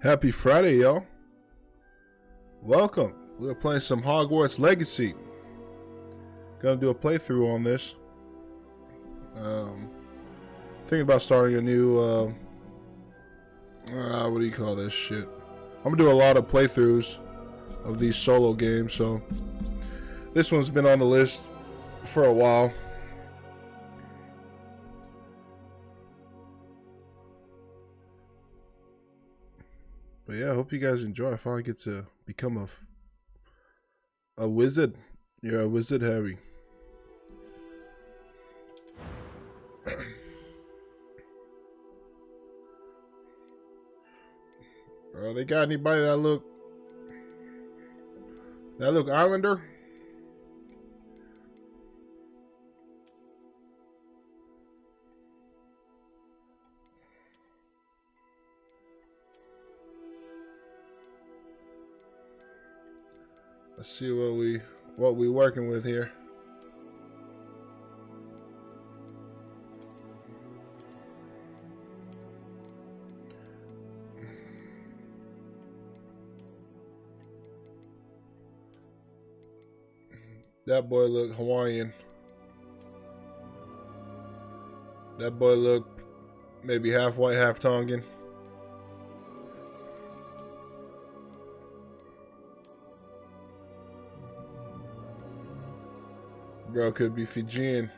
Happy Friday, y'all. Welcome. We're playing some Hogwarts Legacy. Gonna do a playthrough on this. Thinking about starting a new, what do you call this shit? I'm gonna do a lot of playthroughs of these solo games, so this one's been on the list for a while. But yeah, I hope you guys enjoy. I finally get to become a wizard. You're a wizard, Harry. They got anybody that look Islander? Let's see what we working with here. That boy look Hawaiian. That boy look maybe half white, half Tongan. Bro could be Fijian.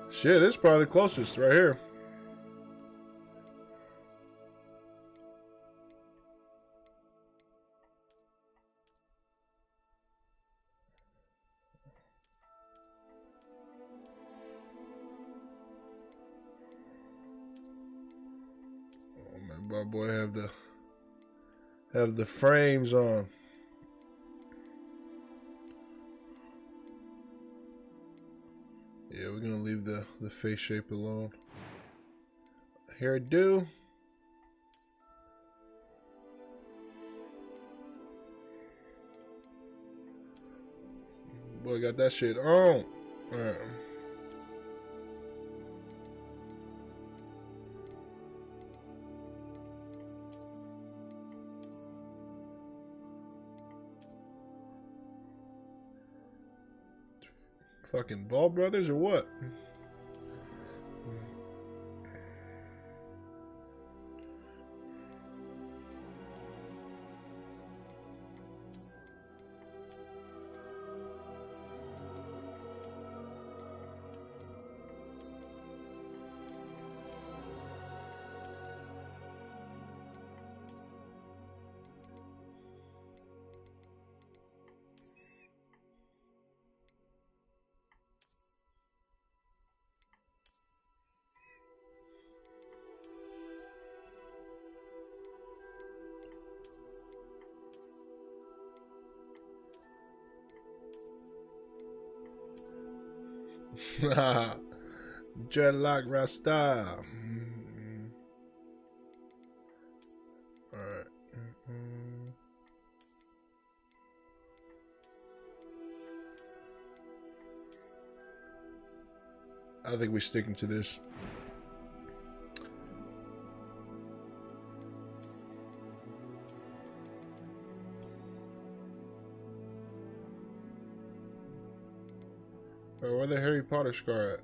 Shit, this is probably the closest right here. Oh man, my boy have the frames on. Yeah, we're gonna leave the face shape alone. Hairdo. Boy got that shit on. Alright. Fucking Ball Brothers or what? Dreadlock Rasta. Alright. I think we're sticking to this. Where the Harry Potter scar at?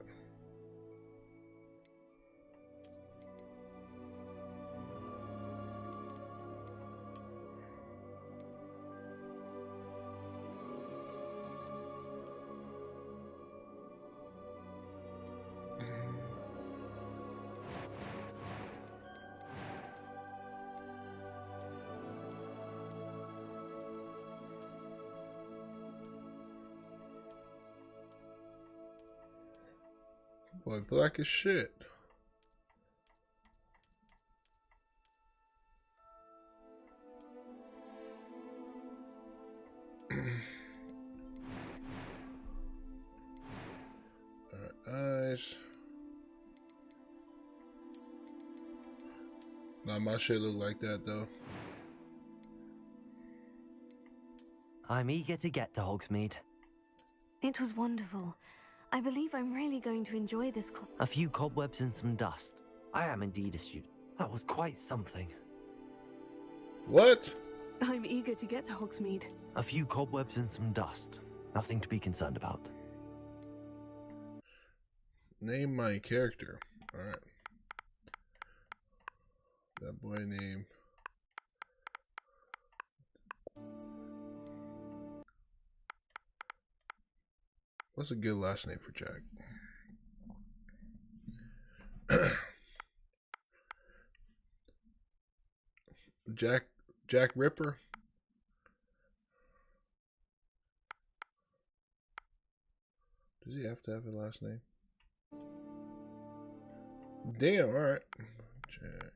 Boy, black as shit. Alright, eyes. Nah, my shit look like that though. I'm eager to get to Hogsmeade. It was wonderful. I believe I'm really going to enjoy this. A few cobwebs and some dust. I am indeed a student. That was quite something. What? I'm eager to get to Hogsmeade. A few cobwebs and some dust. Nothing to be concerned about. Name my character. Alright. That boy name. What's a good last name for Jack? Jack Ripper? Does he have to have a last name? Damn, alright. Jack.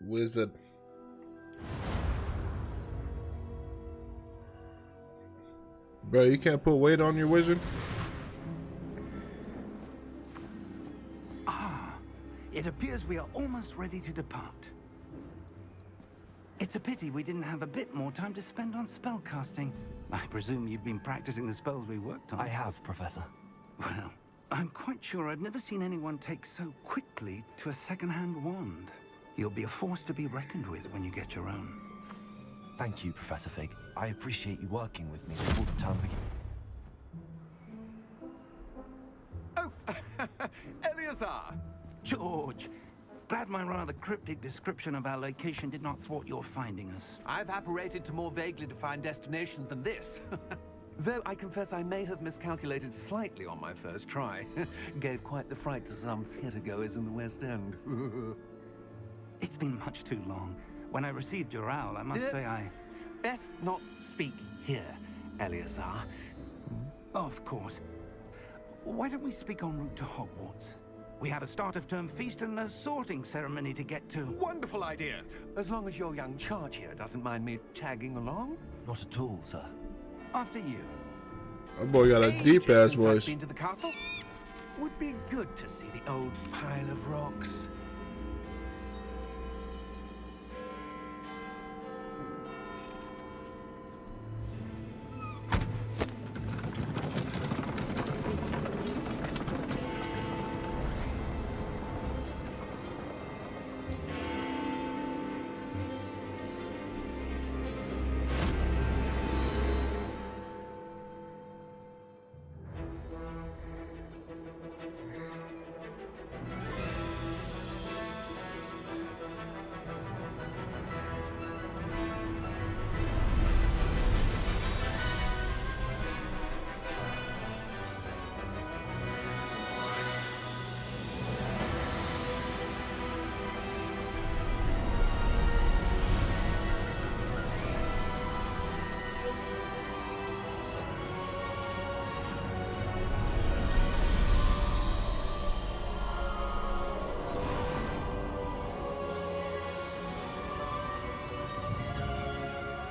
Wizard. Bro, you can't put weight on your wizard? It appears we are almost ready to depart. It's a pity we didn't have a bit more time to spend on spellcasting. I presume you've been practicing the spells we worked on. I have, Professor. Well, I'm quite sure I've never seen anyone take so quickly to a second-hand wand. You'll be a force to be reckoned with when you get your own. Thank you, Professor Fig. I appreciate you working with me before the term begins. Oh, Eleazar! George, glad my rather cryptic description of our location did not thwart your finding us. I've apparated to more vaguely defined destinations than this. Though I confess I may have miscalculated slightly on my first try. Gave quite the fright to some theatre-goers in the West End. It's been much too long. When I received your owl, I must say I... Best not speak here, Eleazar. Of course. Why don't we speak en route to Hogwarts? We have a start-of-term feast and a sorting ceremony to get to. Wonderful idea! As long as your young charge here doesn't mind me tagging along. Not at all, sir. After you. That boy got a deep ass Since I've voice. been to the castle, would be good to see the old pile of rocks.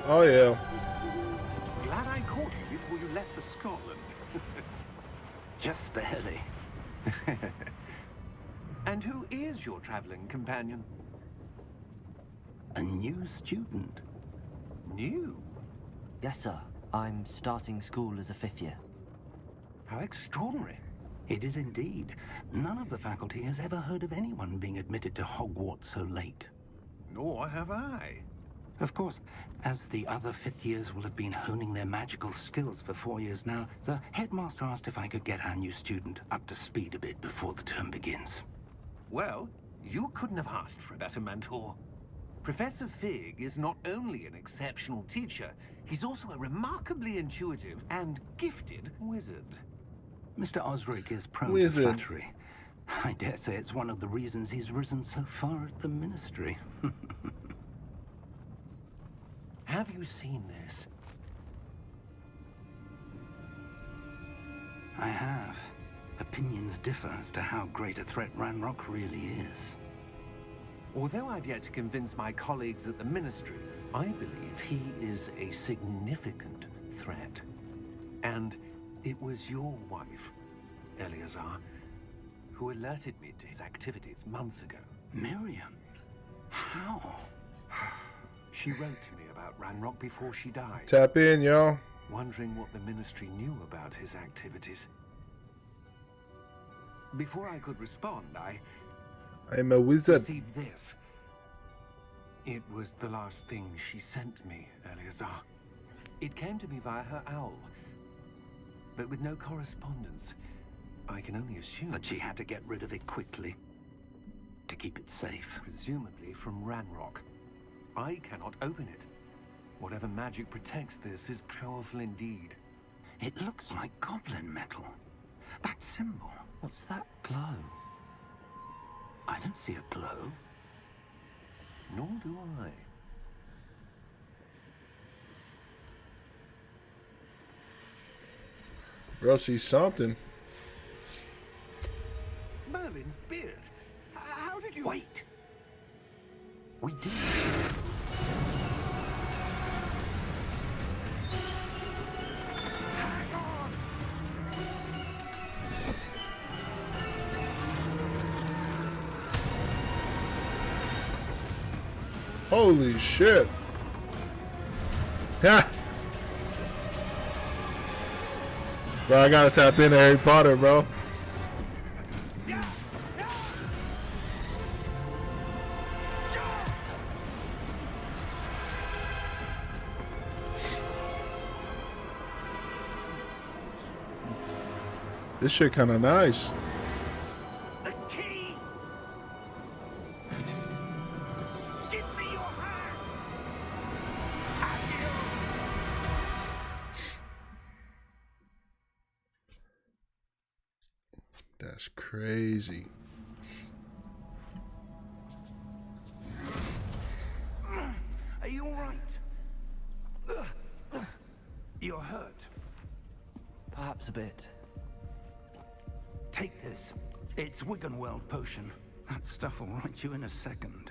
Oh yeah. Glad I caught you before you left for Scotland. Just barely. And who is your traveling companion? A new student. New? Yes, sir. I'm starting school as a 5th year. How extraordinary. It is indeed. None of the faculty has ever heard of anyone being admitted to Hogwarts so late. Nor have I. Of course, as the other 5th years will have been honing their magical skills for 4 years now, the headmaster asked if I could get our new student up to speed a bit before the term begins. Well, you couldn't have asked for a better mentor. Professor Fig is not only an exceptional teacher, he's also a remarkably intuitive and gifted wizard. Mr. Osric is prone Wizard. to flattery. I dare say it's one of the reasons he's risen so far at the ministry. Have you seen this? I have. Opinions differ as to how great a threat Ranrock really is. Although I've yet to convince my colleagues at the Ministry, I believe he is a significant threat. And it was your wife, Eleazar, who alerted me to his activities months ago. Miriam? How? She wrote to me about Ranrock before she died. Tap in, y'all. wondering what the Ministry knew about his activities. Before I could respond, I I'm a wizard. received this. It was the last thing she sent me, Eleazar. It came to me via her owl, but with no correspondence. I can only assume That she had to get rid of it quickly to keep it safe. presumably from Ranrock. I cannot open it. Whatever magic protects this is powerful indeed. It looks like goblin metal. That symbol. What's that glow? I don't see a glow. Nor do I. Bro, see something. Merlin's beard. How did you... Wait! We did. Hang on! Holy shit. Ha! Bro, I gotta tap into Harry Potter, bro. This shit kinda nice. The key! Give me your hand! Accio! That's crazy. Are you all right? You're hurt. Perhaps a bit. Take this. It's Wiggenweld potion. That stuff will right you in a second.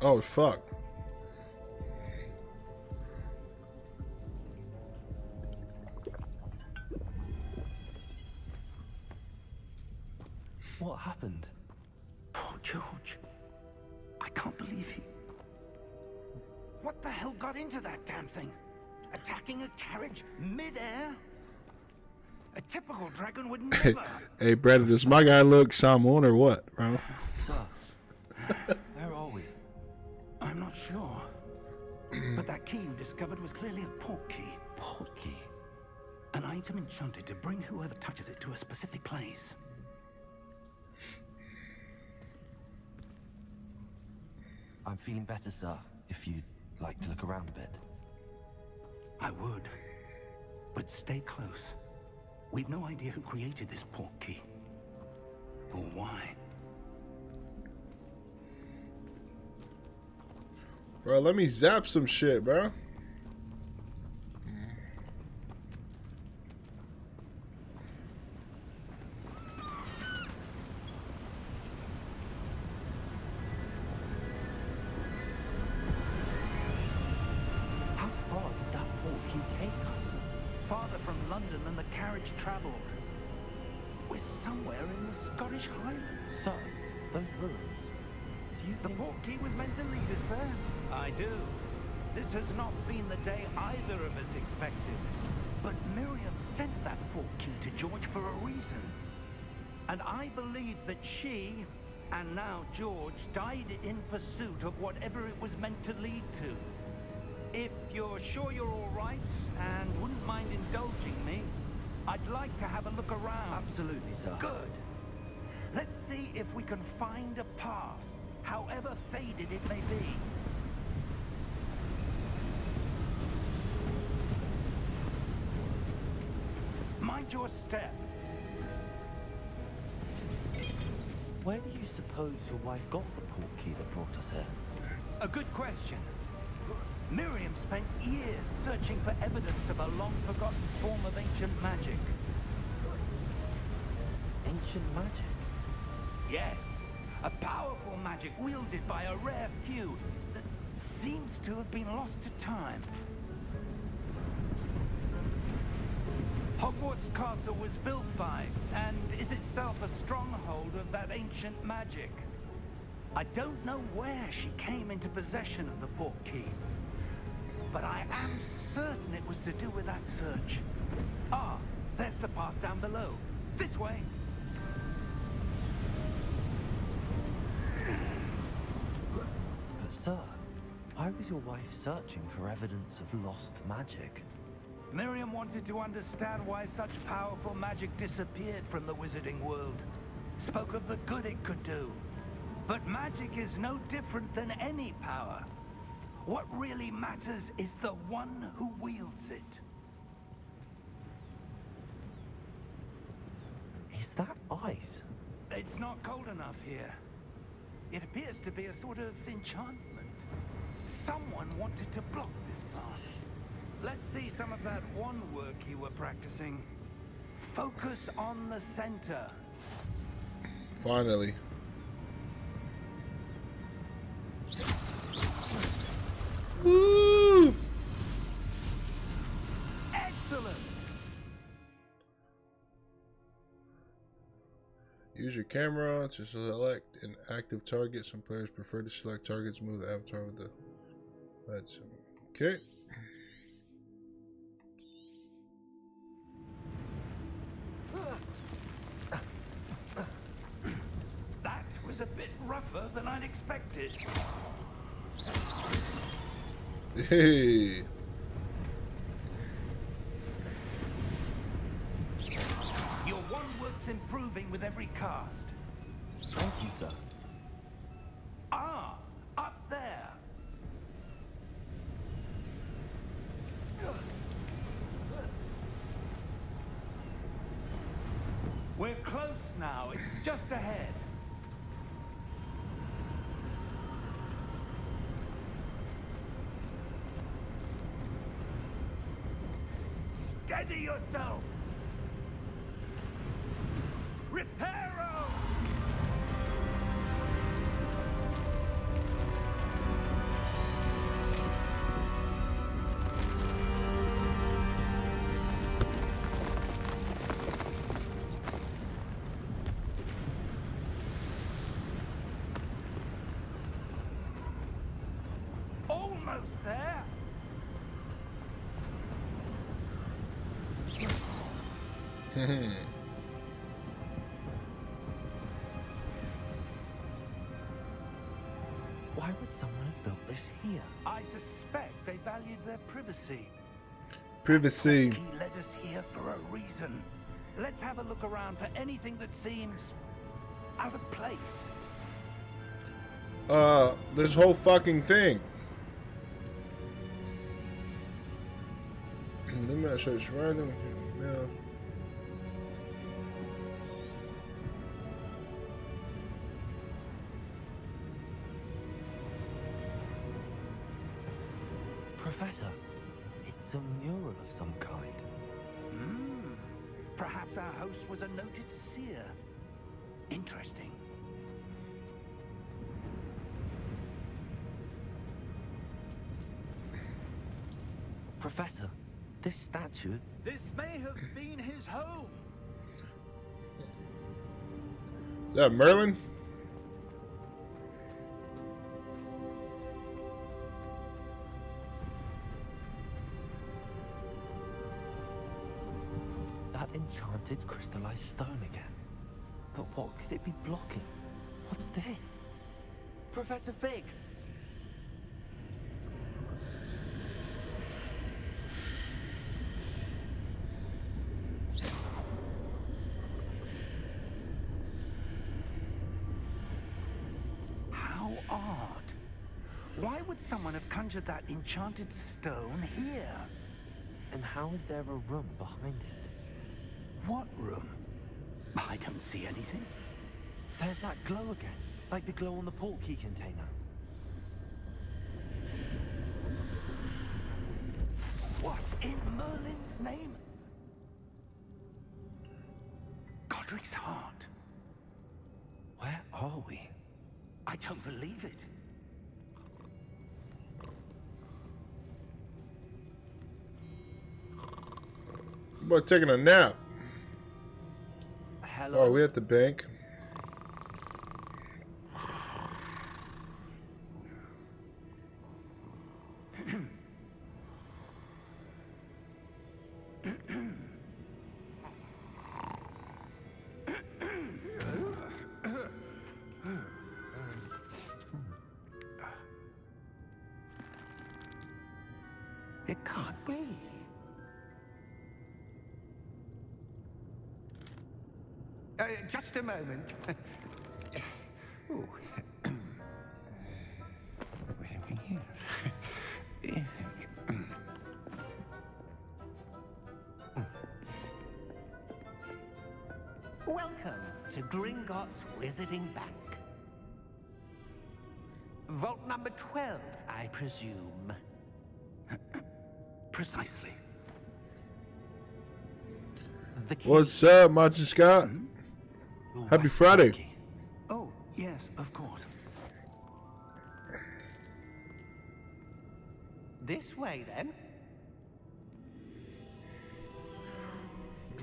Oh, fuck. What happened? Poor George. I can't believe he... What the hell got into that damn thing? Attacking a carriage mid-air? A typical dragon would never... Hey, Brandon, does my guy look Samoan or what, bro? Sir, where are we? I'm not sure. But that key you discovered was clearly a port key. Port key. An item enchanted to bring whoever touches it to a specific place. I'm feeling better, sir. If you'd like to look around a bit. I would. But stay close. We've no idea who created this port key. Or why. Bro, let me zap some shit, bro. How far did that port key take us? Farther from London than the carriage travelled. We're somewhere in the Scottish Highlands. Sir, those ruins. Do you The think... port key was meant to lead us there. I do. This has not been the day either of us expected. But Miriam sent that port key to George for a reason. And I believe that she, and now George, died in pursuit of whatever it was meant to lead to. If you're sure you're all right, and wouldn't mind indulging me, I'd like to have a look around. Absolutely, sir. Good. Let's see if we can find a path, however faded it may be. Mind your step. Where do you suppose your wife got the port key that brought us here? A good question. Miriam spent years searching for evidence of a long-forgotten form of ancient magic. Ancient magic? Yes, a powerful magic wielded by a rare few that seems to have been lost to time. Hogwarts Castle was built by, and is itself a stronghold of that ancient magic. I don't know where she came into possession of the portkey, but I am certain it was to do with that search. Ah, there's the path down below. This way. But sir, why was your wife searching for evidence of lost magic? Miriam wanted to understand why such powerful magic disappeared from the wizarding world. Spoke of the good it could do. But magic is no different than any power. What really matters is the one who wields it. Is that ice? It's not cold enough here. It appears to be a sort of enchantment. Someone wanted to block this path. Let's see some of that wand work you were practicing. Focus on the center. Finally. Woo! Excellent! Use your camera to select an active target. Some players prefer to select targets, move the avatar with the right. Okay. That was a bit rougher than I'd expected. Hey. Your wand work's improving with every cast. Thank you, sir. Ah, up there. We're close now. It's just ahead. Steady yourself. Reparo! Almost there. Why would someone have built this here? I suspect they valued their privacy. Privacy. He led us here for a reason. Let's have a look around for anything that seems out of place. This whole fucking thing. Let me show you random. Yeah. Professor, it's a mural of some kind. Perhaps our host was a noted seer. Interesting. Professor, this statue... This may have been his home. Is that Merlin? That enchanted crystallized stone again. But what could it be blocking? What's this? Professor Fig! How odd. Why would someone have conjured that enchanted stone here? And how is there a room behind it? What room? I don't see anything. There's that glow again, like the glow on the portkey container. What in Merlin's name? Godric's heart. Where are we? I don't believe it. About taking a nap. Hello. Oh, are we at the bank? It can't be. Just a moment. Ooh. Welcome to Gringotts Wizarding Bank. Vault number 12, I presume. Precisely. The key. What's up, Machi Scott? Your Happy wife's Friday. key. Oh, yes, of course. This way, then.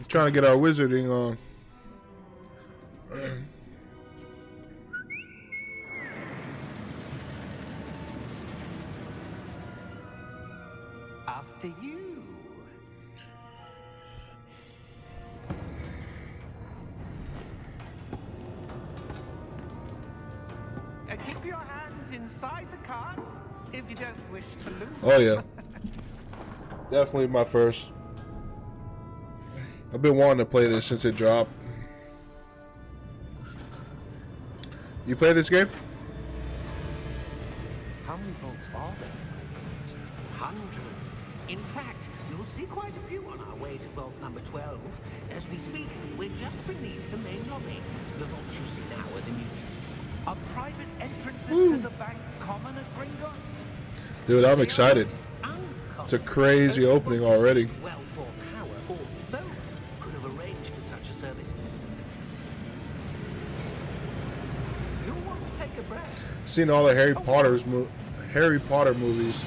Trying to get our wizarding on. After you. Keep your hands inside the cart if you don't wish to lose. Oh yeah, definitely my first. I've been wanting to play this since it dropped. You play this game? How many vaults are there? Hundreds. In fact, you'll see quite a few on our way to vault number 12. As we speak, we're just beneath the main lobby. The vaults you see now are the newest. Are private entrances to the bank common at Gringotts? Dude, I'm excited. It's a crazy opening already. Well, for power or both could have arranged for such a service. You'll want to take a breath. Seen all the Harry Potter movies.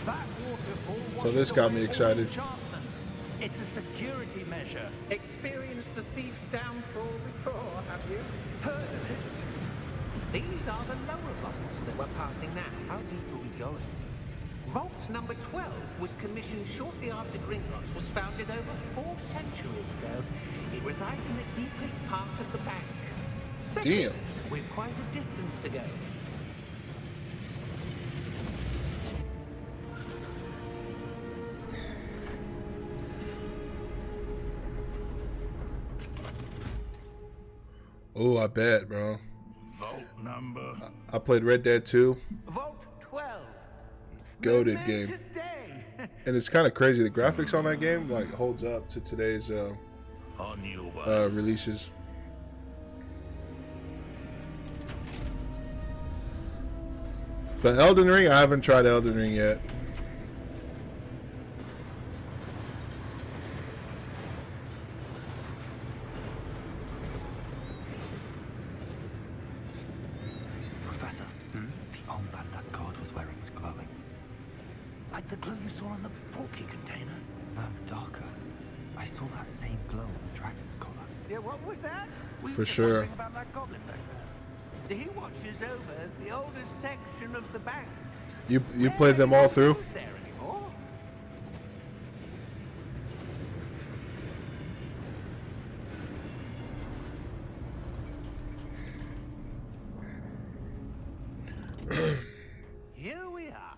That waterfall So this got me washes away all excited. enchantments. It's a security measure. Experienced the thief's downfall before, have you? Heard of it? These are the lower vaults that we're passing now. How deep are we going? Vault number 12 was commissioned shortly after Gringotts was founded over 4 centuries ago. It resides in the deepest part of the bank. Second, Damn. we've quite a distance to go. Oh, I bet, bro. Vault number. I played Red Dead 2. Vault 12. Goated game. Momentous day. And it's kind of crazy. The graphics on that game like holds up to today's On your way. releases. But Elden Ring, I haven't tried Elden Ring yet. Professor, the armband that guard was wearing was glowing. Like the glow you saw on the portkey container. No, darker. I saw that same glow on the dragon's collar. Yeah, what was that? We For were just sure. wondering about that goblin back there. He watches over the oldest section of the bank. You played them all through? Who's there anymore? Here we are.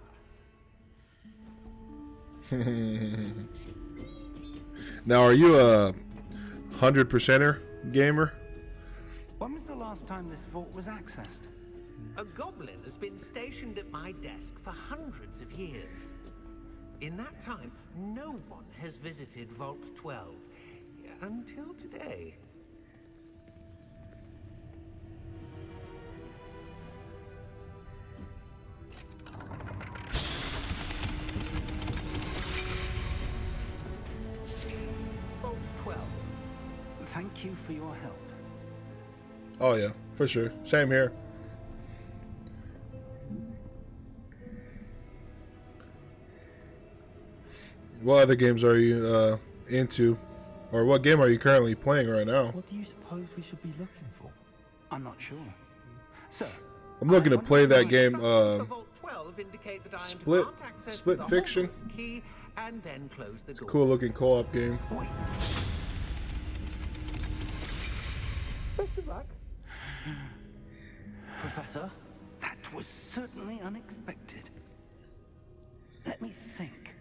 Now, are you a 100%er gamer? When was the last time this vault was accessed? A goblin has been stationed at my desk for hundreds of years. In that time, no one has visited Vault 12 until today. Vault 12. Thank you for your help. Oh yeah, for sure. Same here. What other games are you into, or what game are you currently playing right now? What do you suppose we should be looking for? I'm not sure. Sir, I'm looking to play that game, Instructions for Vault 12 indicate that I am to Split- grant access to Split the Fiction. Hogwarts key and then close the door. Cool looking co-op game. wait. Professor? That was certainly unexpected. Let me think.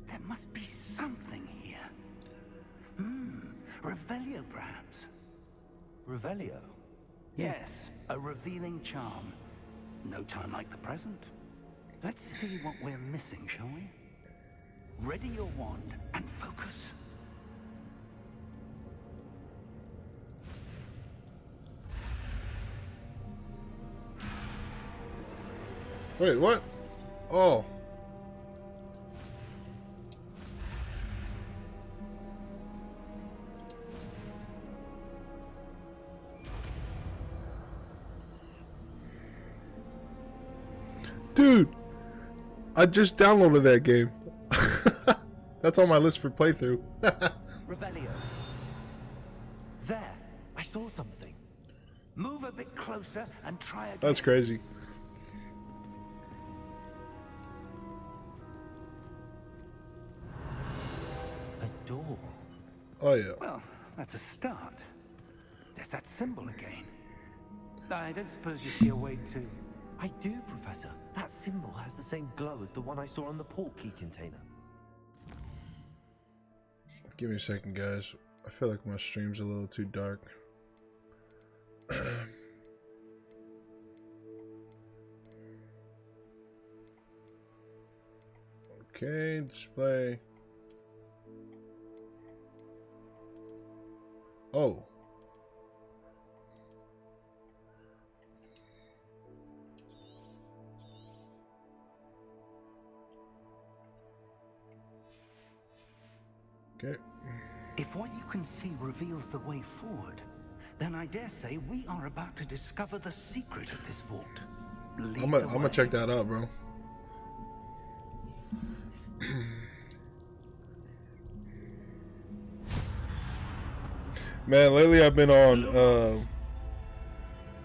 There must be something here. Revelio, perhaps. Revelio? Yes, a revealing charm. No time like the present. Let's see what we're missing, shall we? Ready your wand and focus. Wait, what? Oh. Dude, I just downloaded that game. That's on my list for playthrough. Revelio. There. I saw something. Move a bit closer and try again. That's crazy. A door. Oh yeah. Well, that's a start. There's that symbol again. I don't suppose you see a way to... I do, Professor. That symbol has the same glow as the one I saw on the port key container. Give me a second, guys. I feel like my stream's a little too dark. Okay, display. Oh. Okay. If what you can see reveals the way forward, then I dare say we are about to discover the secret of this vault. Lead I'm the gonna way. check that out, bro. Man, lately I've been on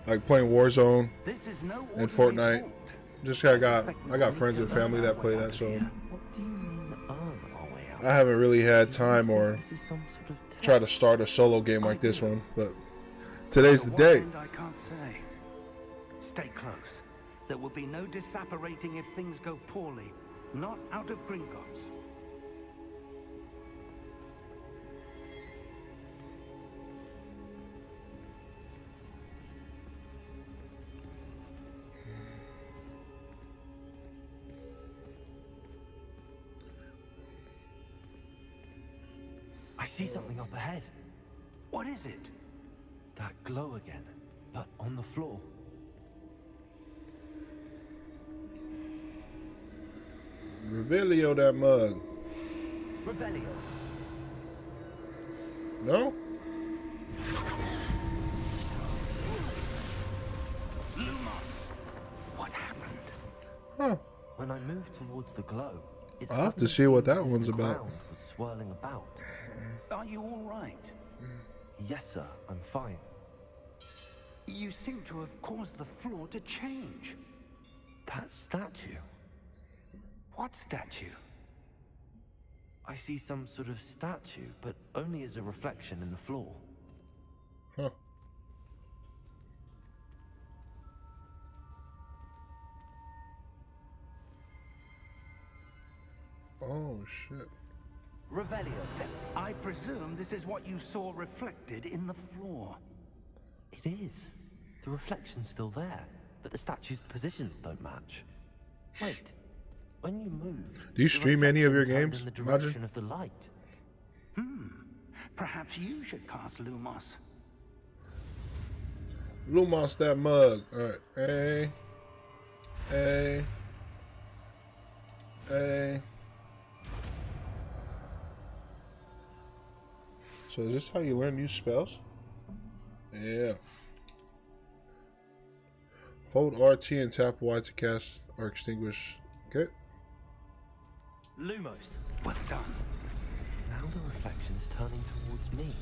like playing Warzone This is no and ordinary Fortnite. vault. Just I I got suspect we I will got need friends to and learn family our that way play out that, of so here. What do you mean earn our way out? I haven't really had time or This is some sort of try to test. start a solo game like this one, but today's the day. What end I can't say. Stay close. There will be no disapparating if things go poorly. Not out of Gringotts. I see something up ahead. What is it? That glow again, but on the floor. Revelio that mug. Revelio. No? What happened? Huh. When I moved towards the glow, it I'll have to suddenly see what seemed that as if one's the about. ground was swirling about. Are you all right? Yes, sir. I'm fine. You seem to have caused the floor to change. That statue. What statue? I see some sort of statue, but only as a reflection in the floor. Huh. Oh shit. Revelio. I presume this is what you saw reflected in the floor. It is. The reflection's still there, but the statue's positions don't match. Wait. When you move, Do you the stream any of your reflection games, turned in the Majin? direction of the light. Perhaps you should cast Lumos. Lumos that mug. Alright. A. So is this how you learn new spells? Yeah. Hold RT and tap Y to cast or extinguish. Okay. Lumos. Well done. Now Now the reflection's turning towards me.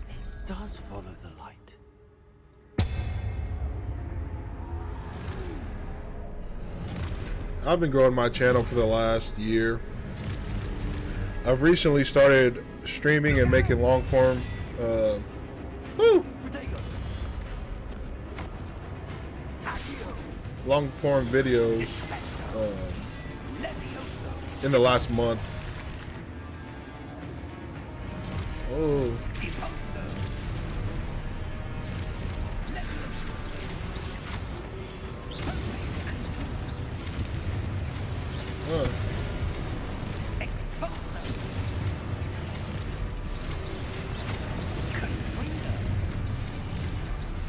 It does follow the light. I've been growing my channel for the last year. I've recently started streaming and making long form videos in the last month. Oh.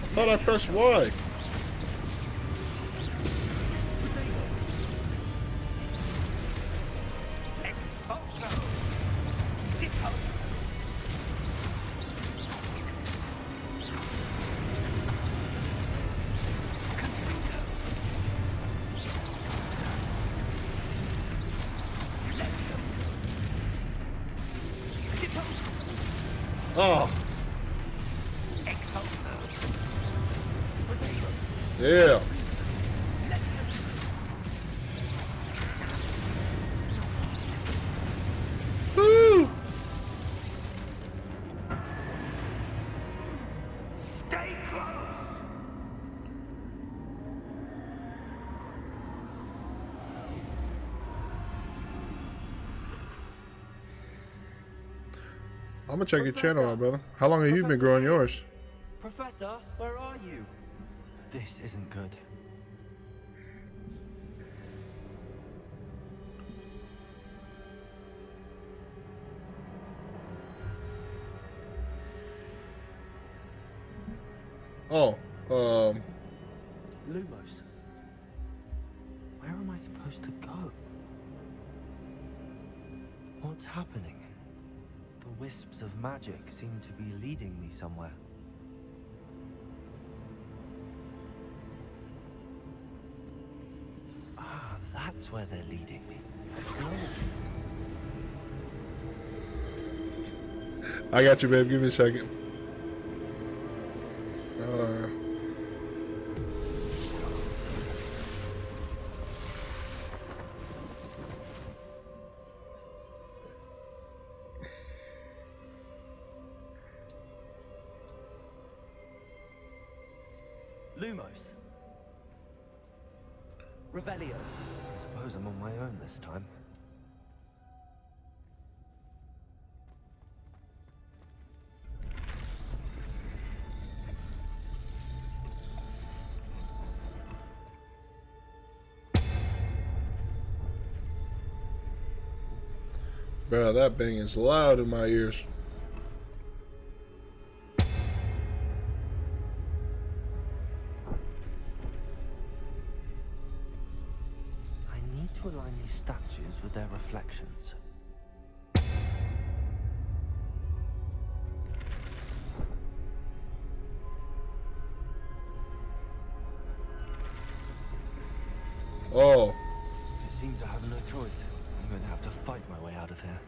I thought I pressed Y. Oh. Yeah. Woo. Stay close. I'm gonna check your channel out, brother. How long have you been growing yours? Professor, where are you? This isn't good. Oh, Lumos. Where am I supposed to go? What's happening? The wisps of magic seem to be leading me somewhere. Ah, that's where they're leading me. I got you, babe. Give me a second. Lumos. Revelio. I suppose I'm on my own this time. Bro, that bang is loud in my ears. To align these statues with their reflections. Oh. It seems I have no choice. I'm going to have to fight my way out of here.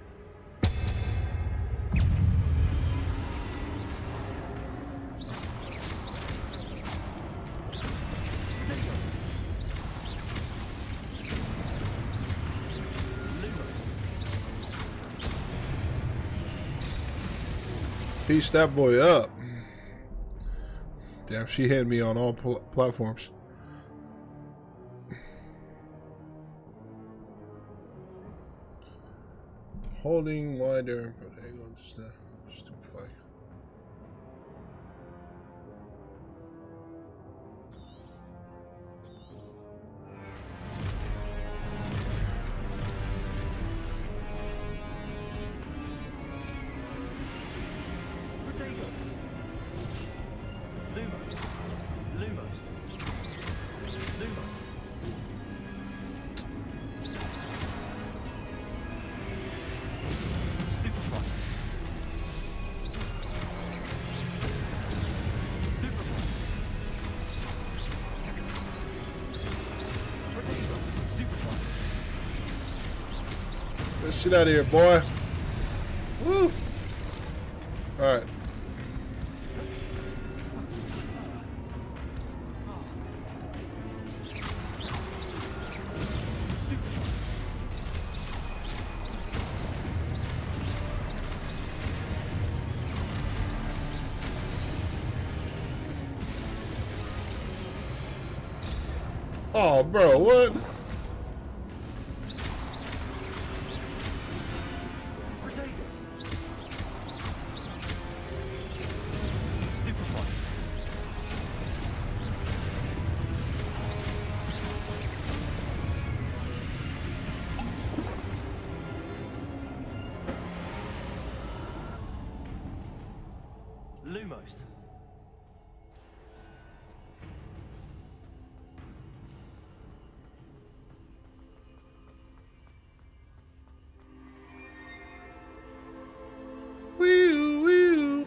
Piece that boy up. Damn, she hit me on all platforms. Holding wider. Stupefy. Get shit out of here, boy. Woo! Alright. Oh, bro, what? Lumos. Wee wee.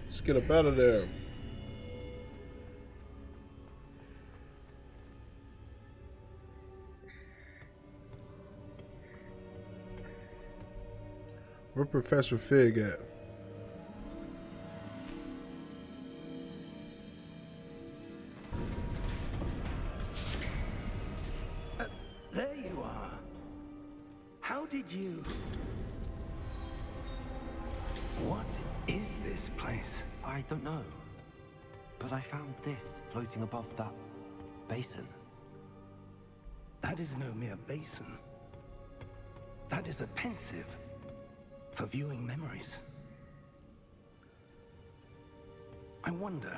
Let's get up out of there. Where Professor Fig at? There you are. How did you... What is this place? I don't know. But I found this floating above that basin. That is no mere basin. That is a pensive for viewing memories. I wonder...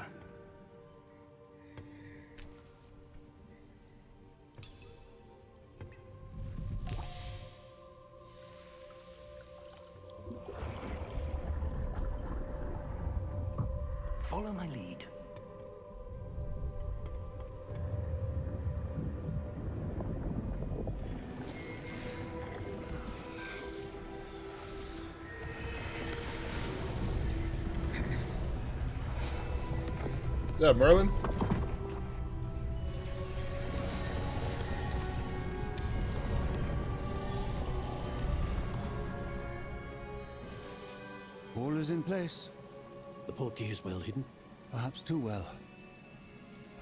Follow my lead. Yeah, Merlin. All is in place. The portkey is well hidden. Perhaps too well.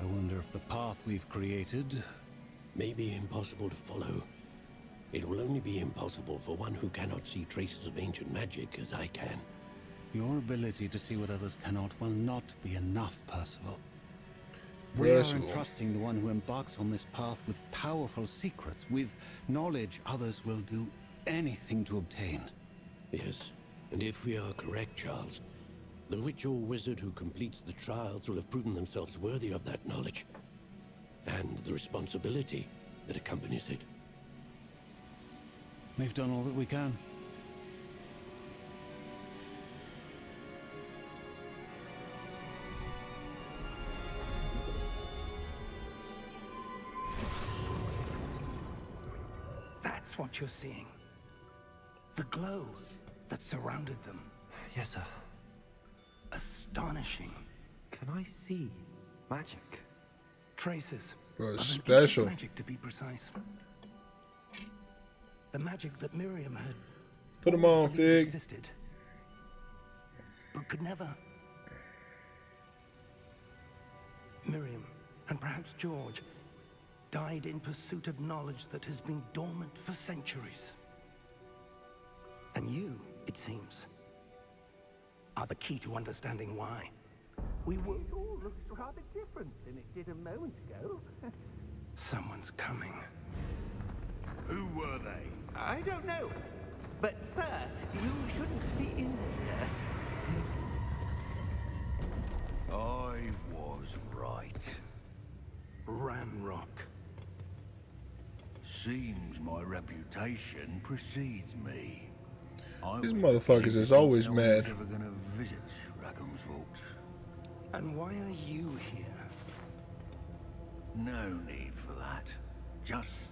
I wonder if the path we've created... May be impossible to follow. It will only be impossible for one who cannot see traces of ancient magic as I can. Your ability to see what others cannot will not be enough, Percival. We Percival. are entrusting the one who embarks on this path with powerful secrets, with knowledge others will do anything to obtain. Yes, and if we are correct, Charles, the witch or wizard who completes the trials will have proven themselves worthy of that knowledge, and the responsibility that accompanies it. We've done all that we can. That's what you're seeing. The glow that surrounded them. Yes, sir. Astonishing. Can I see magic? Traces Bro, of it's an special. ancient magic, to be precise. The magic that Miriam had Put 'em always on, believed Fig. existed, but could never. Miriam, and perhaps George, died in pursuit of knowledge that has been dormant for centuries. And you, it seems, are the key to understanding why. We were... It all looks rather different than it did a moment ago. Someone's coming. Who were they? I don't know. But, sir, you shouldn't be in here. I was right. Ranrock. Seems my reputation precedes me. These motherfuckers is always mad. Ever gonna visit Rackham's vault? And why are you here? No need for that. Just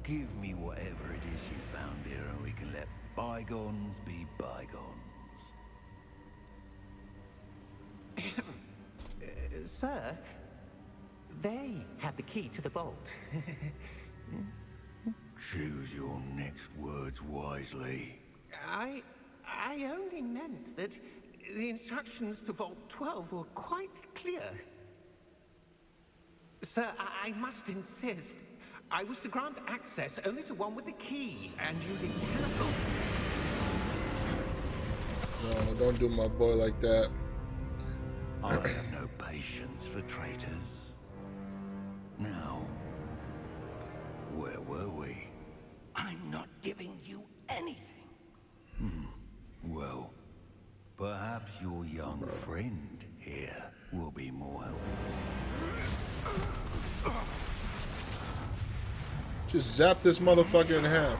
give me whatever it is you found here and we can let bygones be bygones. Sir, they had the key to the vault. Choose your next words wisely. I only meant that the instructions to Vault 12 were quite clear. Sir, I must insist. I was to grant access only to one with the key, and you didn't have them. No, don't do my boy like that. I have no patience for traitors. Now, where were we? I'm not giving you anything. Well, perhaps your young friend here will be more helpful. Just zap this motherfucker in half.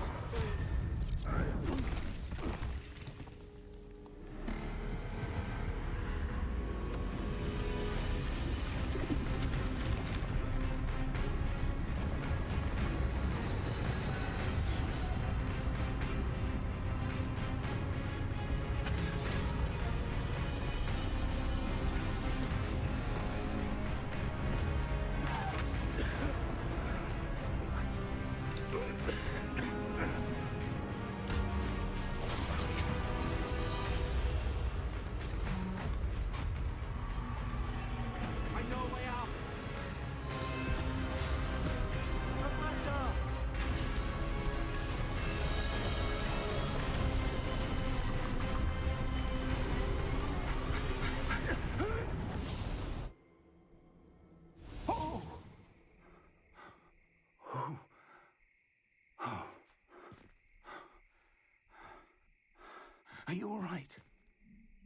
Are you all right?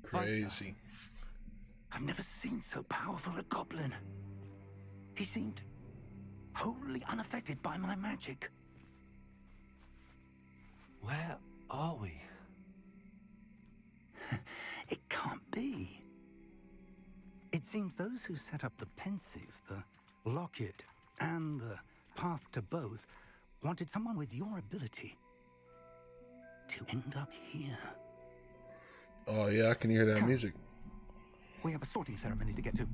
Crazy. I've never seen so powerful a goblin. He seemed wholly unaffected by my magic. Where are we? It can't be. It seems those who set up the Pensive, the Locket, and the Path to Both wanted someone with your ability to end up here. Oh yeah, I can hear that music. We have a sorting ceremony to get to.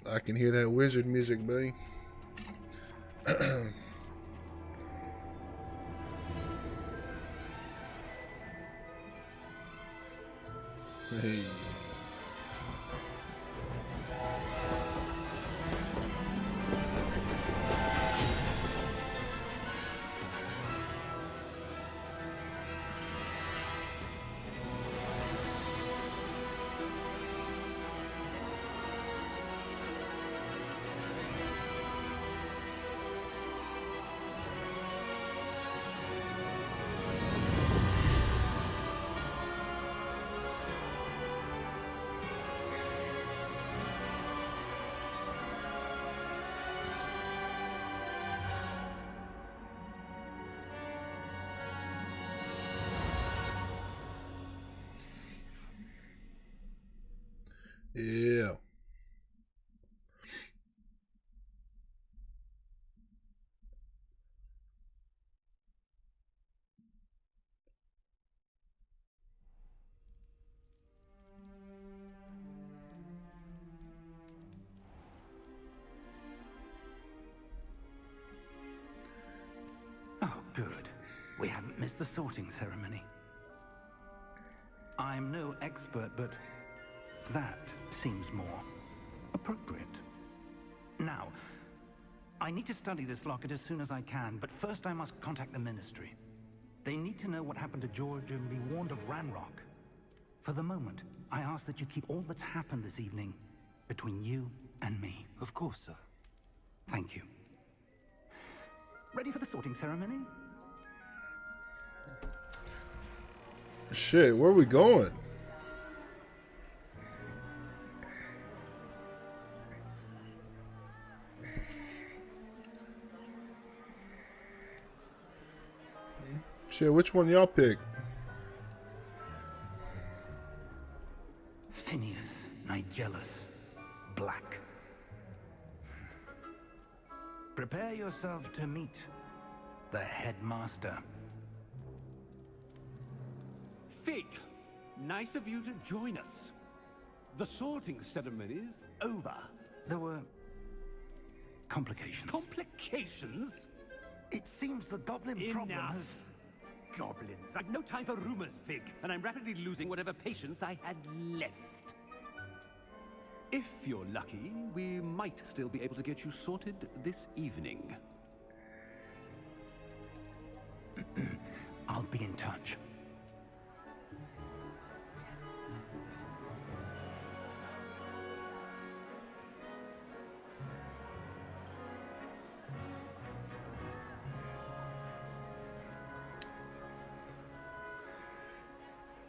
I can hear that wizard music, buddy. Hey. Yeah. Oh, good. We haven't missed the sorting ceremony. I'm no expert, but that seems more appropriate. Now, I need to study this locket as soon as I can, but first I must contact the Ministry. They need to know what happened to George and be warned of Ranrock. For the moment, I ask that you keep all that's happened this evening between you and me. Of course, sir. Thank you. Ready for the sorting ceremony? Shit, where are we going? Shit, which one y'all pick? Phineas, Nigellus, Black. Prepare yourself to meet the headmaster. Fig, nice of you to join us. The sorting ceremony's over. There were complications. Complications? It seems the goblin problem Enough. has... Goblins. I've no time for rumors, Fig, and I'm rapidly losing whatever patience I had left. If you're lucky, we might still be able to get you sorted this evening. I'll be in touch.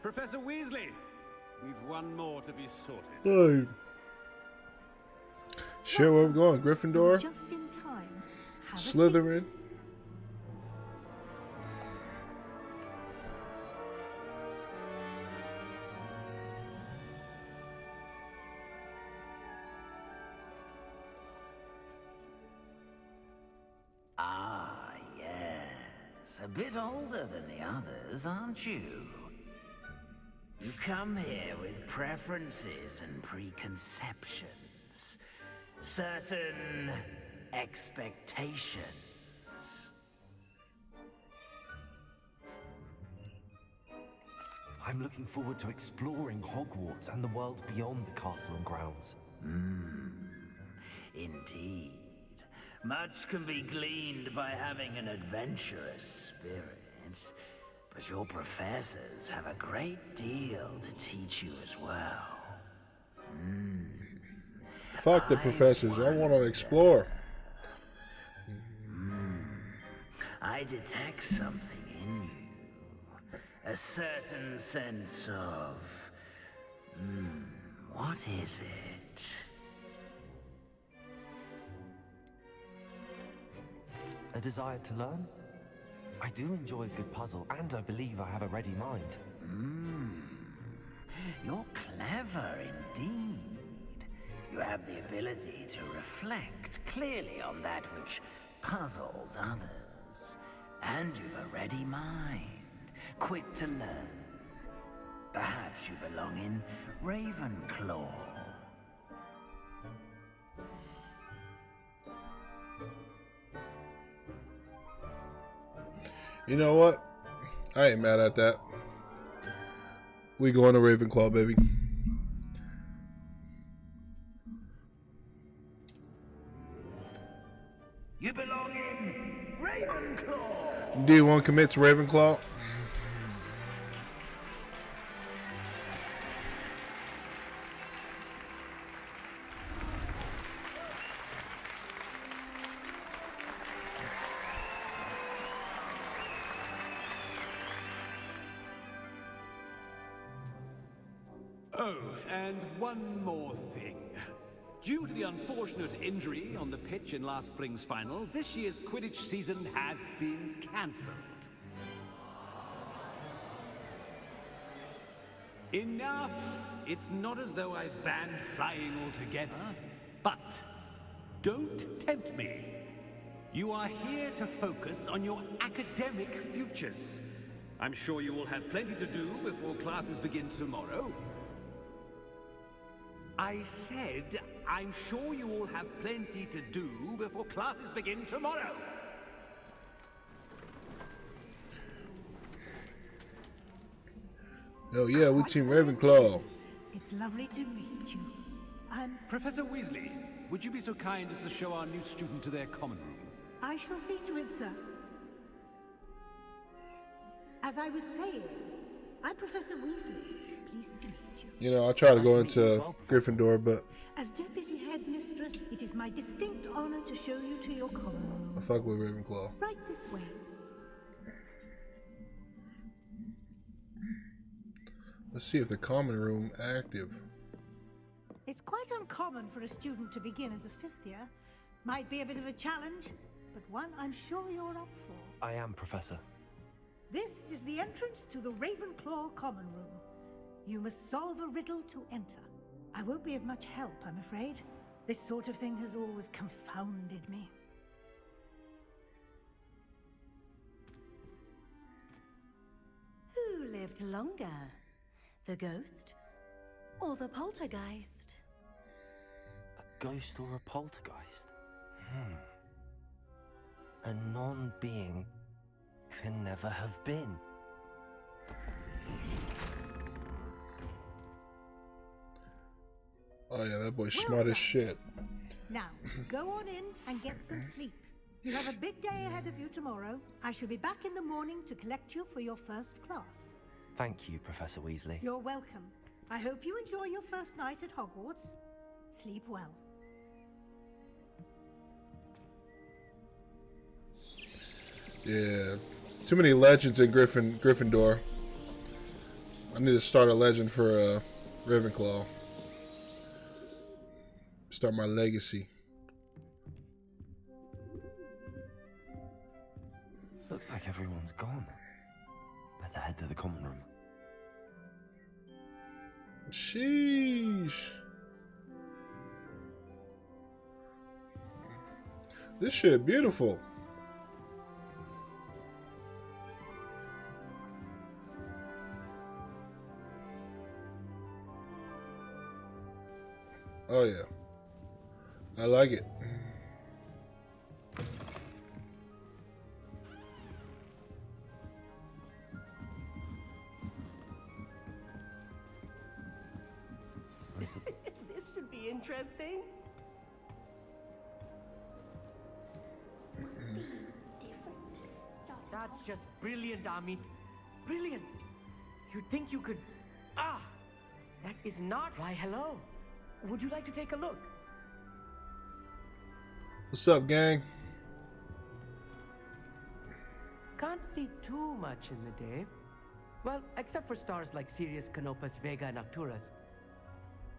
Professor Weasley, we've one more to be sorted. Hey. Sure, where we're going? Gryffindor? Just in time. Have a Slytherin? seat. Ah, yes. A bit older than the others, aren't you? You come here with preferences and preconceptions. Certain expectations. I'm looking forward to exploring Hogwarts and the world beyond the castle and grounds. Indeed. Much can be gleaned by having an adventurous spirit. But your professors have a great deal to teach you as well. Fuck the professors. I want to explore. I detect something in you. A certain sense of... what is it? A desire to learn? I do enjoy a good puzzle, and I believe I have a ready mind. You're clever indeed. You have the ability to reflect clearly on that which puzzles others. And you've a ready mind, quick to learn. Perhaps you belong in Ravenclaw. You know what? I ain't mad at that. We going to Ravenclaw, baby. You belong in Ravenclaw! Do you want to commit to Ravenclaw? Oh, and one more thing. Due to the unfortunate injury on the pitch in last spring's final, this year's Quidditch season has been cancelled. Enough! It's not as though I've banned flying altogether, but don't tempt me. You are here to focus on your academic futures. I'm sure you will have plenty to do before classes begin tomorrow. I said, I'm sure you all have plenty to do before classes begin tomorrow. Oh yeah, we team Ravenclaw. It's lovely to meet you. I'm... Professor Weasley, would you be so kind as to show our new student to their common room? I shall see to it, sir. As I was saying, I'm Professor Weasley. Pleased to meet you. You know, I try to go into Gryffindor, but As Deputy Headmistress, it is my distinct honor to show you to your common room. I fuck with Ravenclaw. Right this way. Let's see if the common room active. It's quite uncommon for a student to begin as a fifth year. Might be a bit of a challenge, but one I'm sure you're up for. I am, Professor. This is the entrance to the Ravenclaw common room. You must solve a riddle to enter. I won't be of much help, I'm afraid. This sort of thing has always confounded me. lived longer? The ghost or the poltergeist? A ghost or a poltergeist? A non-being can never have been. Oh yeah, that boy's smart as shit. Now, go on in and get some sleep. You have a big day ahead of you tomorrow. I shall be back in the morning to collect you for your first class. Thank you, Professor Weasley. You're welcome. I hope you enjoy your first night at Hogwarts. Sleep well. Yeah, too many legends in Gryffindor. I need to start a legend for Ravenclaw. Start my legacy. Looks like everyone's gone. Better head to the common room. Sheesh. This shit beautiful. Oh yeah. I like it. This should be interesting. That's just brilliant, Amit. Brilliant. You'd think you could... Ah! That is not... Why, hello. Would you like to take a look? What's up, gang? Can't see too much in the day. Well, except for stars like Sirius, Canopus, Vega, and Arcturus.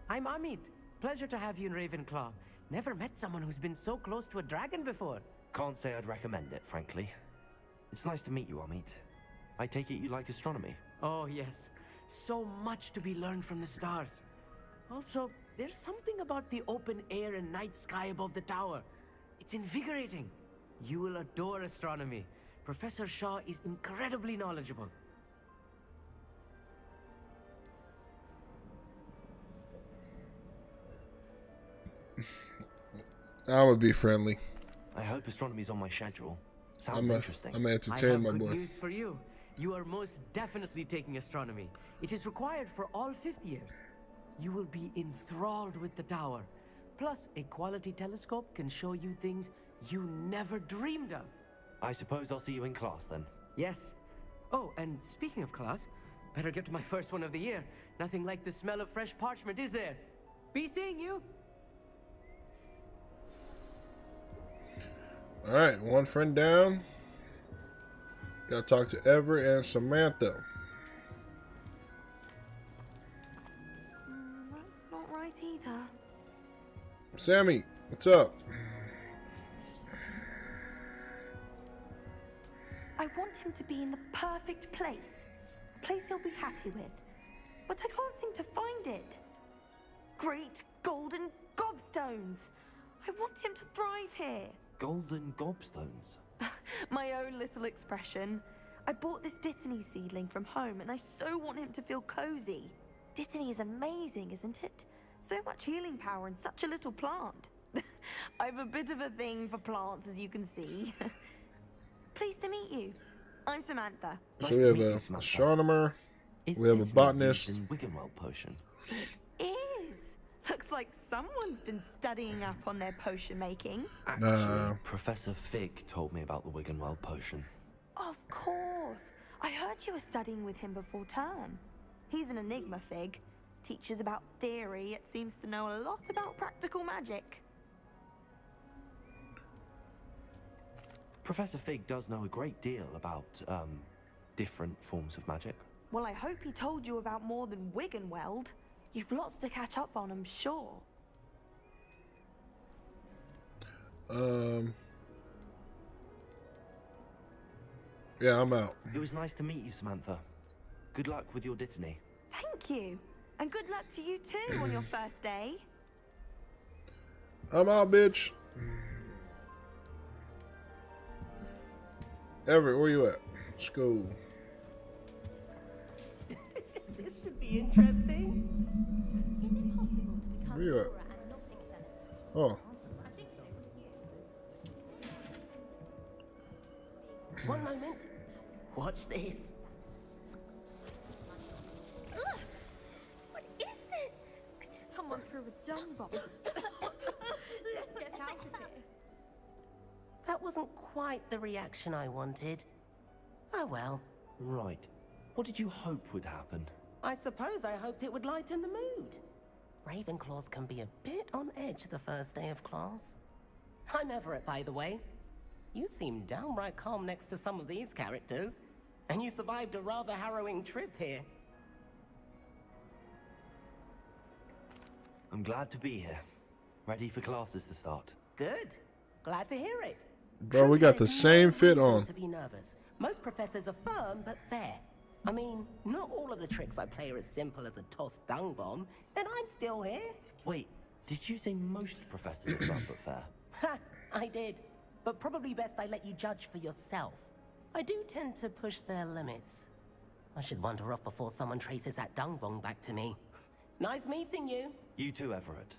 I'm Amit. Pleasure to have you in Ravenclaw. Never met someone who's been so close to a dragon before. Can't say I'd recommend it, frankly. It's nice to meet you, Amit. I take it you like astronomy? Oh, yes. So much to be learned from the stars. Also, there's something about the open air and night sky above the tower. It's invigorating. You will adore astronomy. Professor Shaw is incredibly knowledgeable. I'm gonna be friendly. I hope astronomy's on my schedule. Sounds interesting. I'm entertain my I have boy. good news for you. You are most definitely taking astronomy. It is required for all fifth years. You will be enthralled with the tower. Plus, a quality telescope can show you things you never dreamed of. I suppose I'll see you in class then. Yes. Oh, and speaking of class, better get to my first one of the year. Nothing like the smell of fresh parchment, is there? Be seeing you. Alright, one friend down. Gotta talk to Everett and Samantha. That's not right either. Sammy, what's up? I want him to be in the perfect place. A place he'll be happy with. But I can't seem to find it. Great golden gobstones! I want him to thrive here. Golden gobstones? My own little expression. I bought this Dittany seedling from home and I so want him to feel cozy. Dittany is amazing, isn't it? So much healing power in such a little plant. I have a bit of a thing for plants, as you can see. Pleased to meet you. I'm Samantha. So we have an astronomer. We have a botanist. Wiggenweld potion. It is. Looks like someone's been studying up on their potion making. Actually, Professor Fig told me about the Wiggenweld potion. Of course. I heard you were studying with him before term. He's an enigma, Fig. Teaches about theory, yet seems to know a lot about practical magic. Professor Fig does know a great deal about, different forms of magic. Well, I hope he told you about more than Wiggenweld. You've lots to catch up on, I'm sure. Yeah, I'm out. It was nice to meet you, Samantha. Good luck with your Dittany. Thank you. And good luck to you too on your first day. I'm out, bitch. Everett, where you at? Let's go. be interesting. Is it possible to become Where you at? Aurora and not excel at it? Oh. I think so, wouldn't you? One moment. Watch this. Ugh! What is this? Someone threw a dung bomb. Let's get out of here. That wasn't quite the reaction I wanted. Oh well. Right. What did you hope would happen? I suppose I hoped it would lighten the mood. Ravenclaws can be a bit on edge the first day of class. I'm Everett, by the way. You seem downright calm next to some of these characters, and you survived a rather harrowing trip here. I'm glad to be here. Ready for classes to start. Good. Glad to hear it. Bro, we got the same fit on. To be nervous. Most professors are firm but fair. I mean, not all of the tricks I play are as simple as a tossed dung bomb, and I'm still here. Wait, did you say most professors are firm but fair? Ha! I did. But probably best I let you judge for yourself. I do tend to push their limits. I should wander off before someone traces that dung bomb back to me. Nice meeting you. You too, Everett.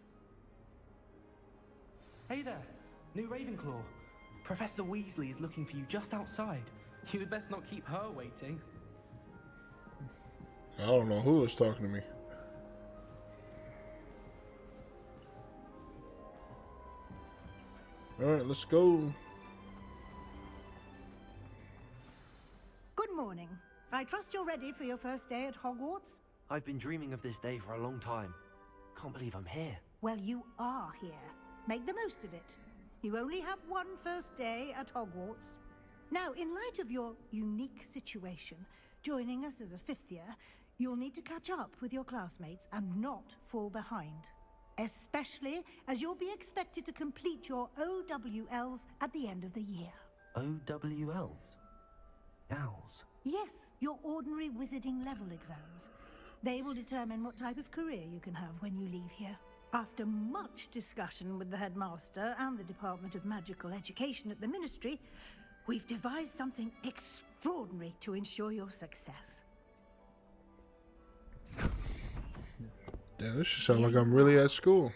Hey there, new Ravenclaw. Professor Weasley is looking for you just outside. You had best not keep her waiting. I don't know who was talking to me. Alright, let's go. Good morning. I trust you're ready for your first day at Hogwarts? I've been dreaming of this day for a long time. Can't believe I'm here. Well, you are here. Make the most of it. You only have one first day at Hogwarts. Now, in light of your unique situation, joining us as a fifth year, you'll need to catch up with your classmates and not fall behind. Especially as you'll be expected to complete your OWLs at the end of the year. OWLs? Owls? Yes, your ordinary wizarding level exams. They will determine what type of career you can have when you leave here. After much discussion with the headmaster and the Department of Magical Education at the Ministry, we've devised something extraordinary to ensure your success. Damn, this should sound like I'm really at school.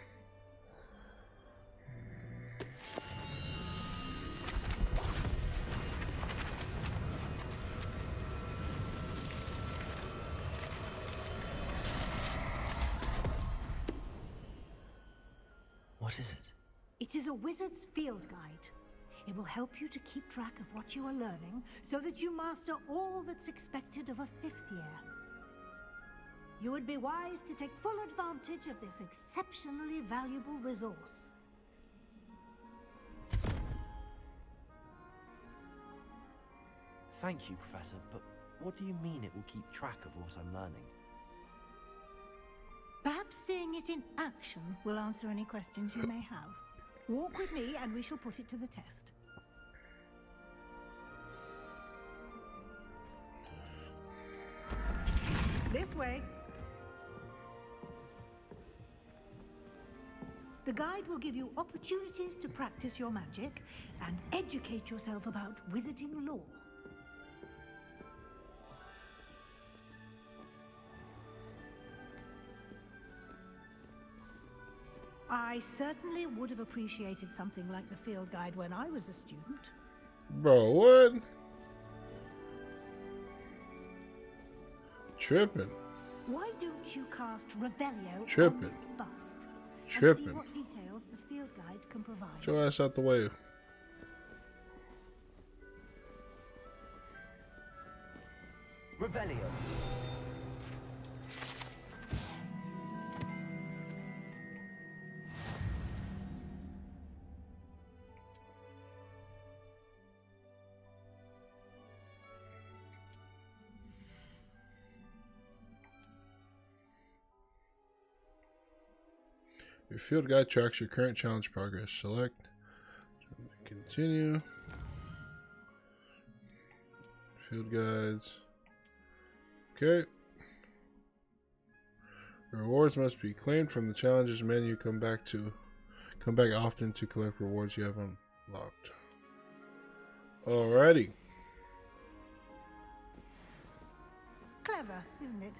What is it? It is a wizard's field guide. It will help you to keep track of what you are learning so that you master all that's expected of a fifth year. You would be wise to take full advantage of this exceptionally valuable resource. Thank you, Professor, but what do you mean it will keep track of what I'm learning? Perhaps seeing it in action will answer any questions you may have. Walk with me and we shall put it to the test. This way. The guide will give you opportunities to practice your magic and educate yourself about wizarding lore. I certainly would have appreciated something like the field guide when I was a student. Bro, what? Tripping. Why don't you cast Revelio Tripping. on this bust? Tripping. And see what details the field guide can provide. Get your ass out the way. Revelio. Your field guide tracks your current challenge progress. Select. Continue. Field guides. Okay. Rewards must be claimed from the challenges menu. Come back often to collect rewards you have unlocked. Clever, isn't it?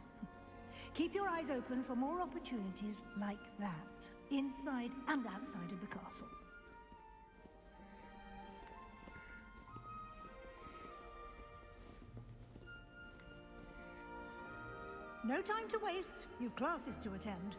Keep your eyes open for more opportunities like that, inside and outside of the castle. No time to waste. You've classes to attend.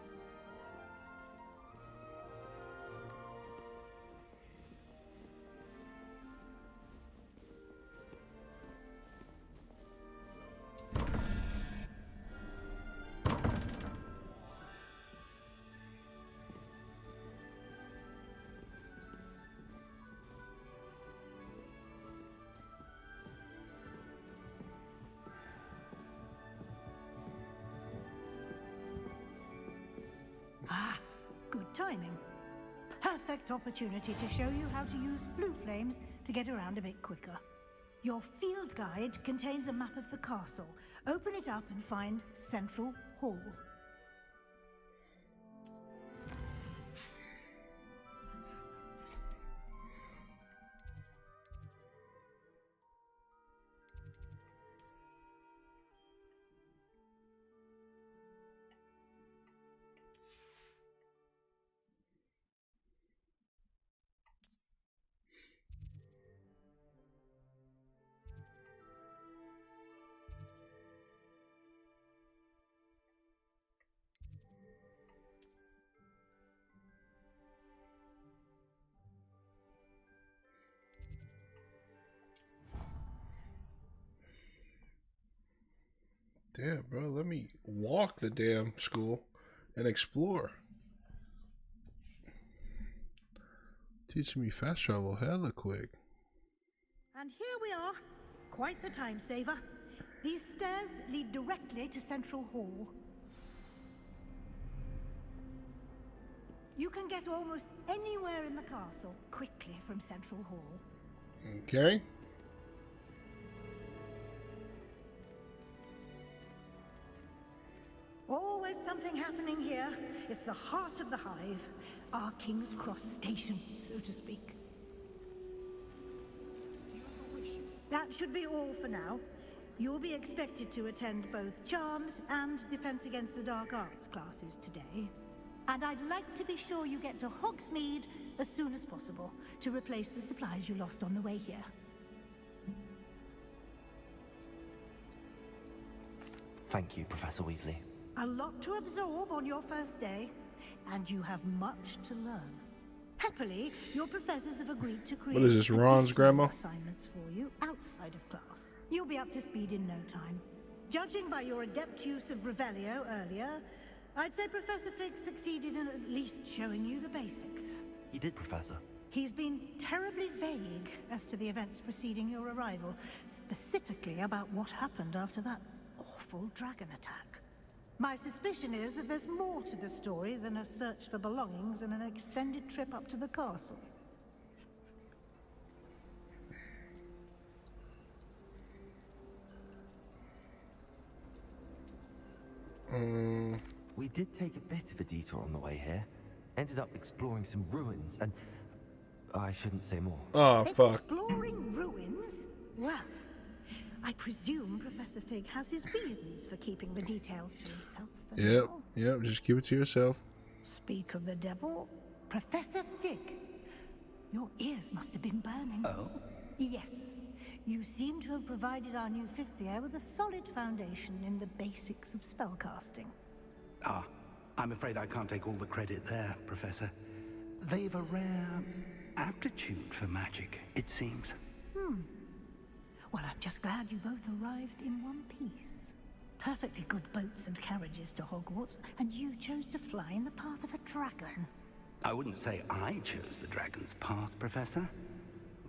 Ah, good timing. Perfect opportunity to show you how to use flue flames to get around a bit quicker. Your field guide contains a map of the castle. Open it up and find Central Hall. Damn, bro, let me walk the damn school and explore. Teaching me fast travel hella quick. And here we are. Quite the time saver. These stairs lead directly to Central Hall. You can get almost anywhere in the castle quickly from Central Hall. Okay. Always something happening here. It's the heart of the hive. Our King's Cross station, so to speak. That should be all for now. You'll be expected to attend both Charms and Defense Against the Dark Arts classes today. And I'd like to be sure you get to Hogsmeade as soon as possible to replace the supplies you lost on the way here. Thank you, Professor Weasley. A lot to absorb on your first day, and you have much to learn. Happily, your professors have agreed to create What is this, Ron's grandma? assignments for you outside of class. You'll be up to speed in no time. Judging by your adept use of Revelio earlier, I'd say Professor Fig succeeded in at least showing you the basics. He did, Professor. He's been terribly vague as to the events preceding your arrival, specifically about what happened after that awful dragon attack. My suspicion is that there's more to the story than a search for belongings and an extended trip up to the castle. We did take a bit of a detour on the way here. Ended up exploring some ruins and... I shouldn't say more. Oh, fuck. Exploring ruins? Well, I presume Professor Fig has his reasons for keeping the details to himself. Yep, just keep it to yourself. Speak of the devil, Professor Fig. Your ears must have been burning. Oh? Yes. You seem to have provided our new fifth year with a solid foundation in the basics of spellcasting. Ah, I'm afraid I can't take all the credit there, Professor. They've a rare aptitude for magic, it seems. Well, I'm just glad you both arrived in one piece. Perfectly good boats and carriages to Hogwarts, and you chose to fly in the path of a dragon. I wouldn't say I chose the dragon's path, Professor.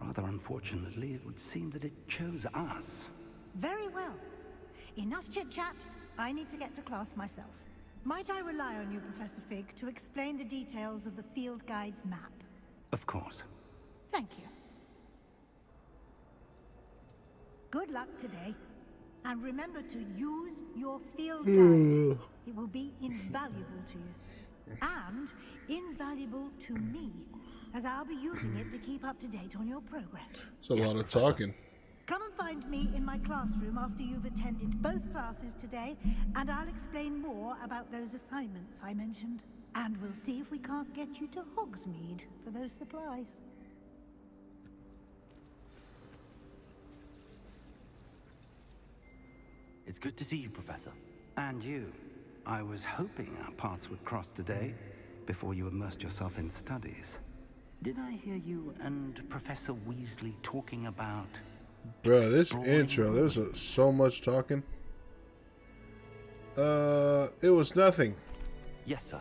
Rather unfortunately, it would seem that it chose us. Very well. Enough chit-chat. I need to get to class myself. Might I rely on you, Professor Fig, to explain the details of the field guide's map? Of course. Thank you. Good luck today. And remember to use your field guide. It will be invaluable to you. And invaluable to me, as I'll be using it to keep up to date on your progress. It's a lot of talking. Come and find find me in my classroom after you've attended both classes today, and I'll explain more about those assignments I mentioned. And we'll see if we can't get you to Hogsmeade for those supplies. It's good to see you, Professor. And you. I was hoping our paths would cross today, before you immersed yourself in studies. Did I hear you and Professor Weasley talking about... Bro, this intro, there's so much talking. It was nothing. Yes, sir.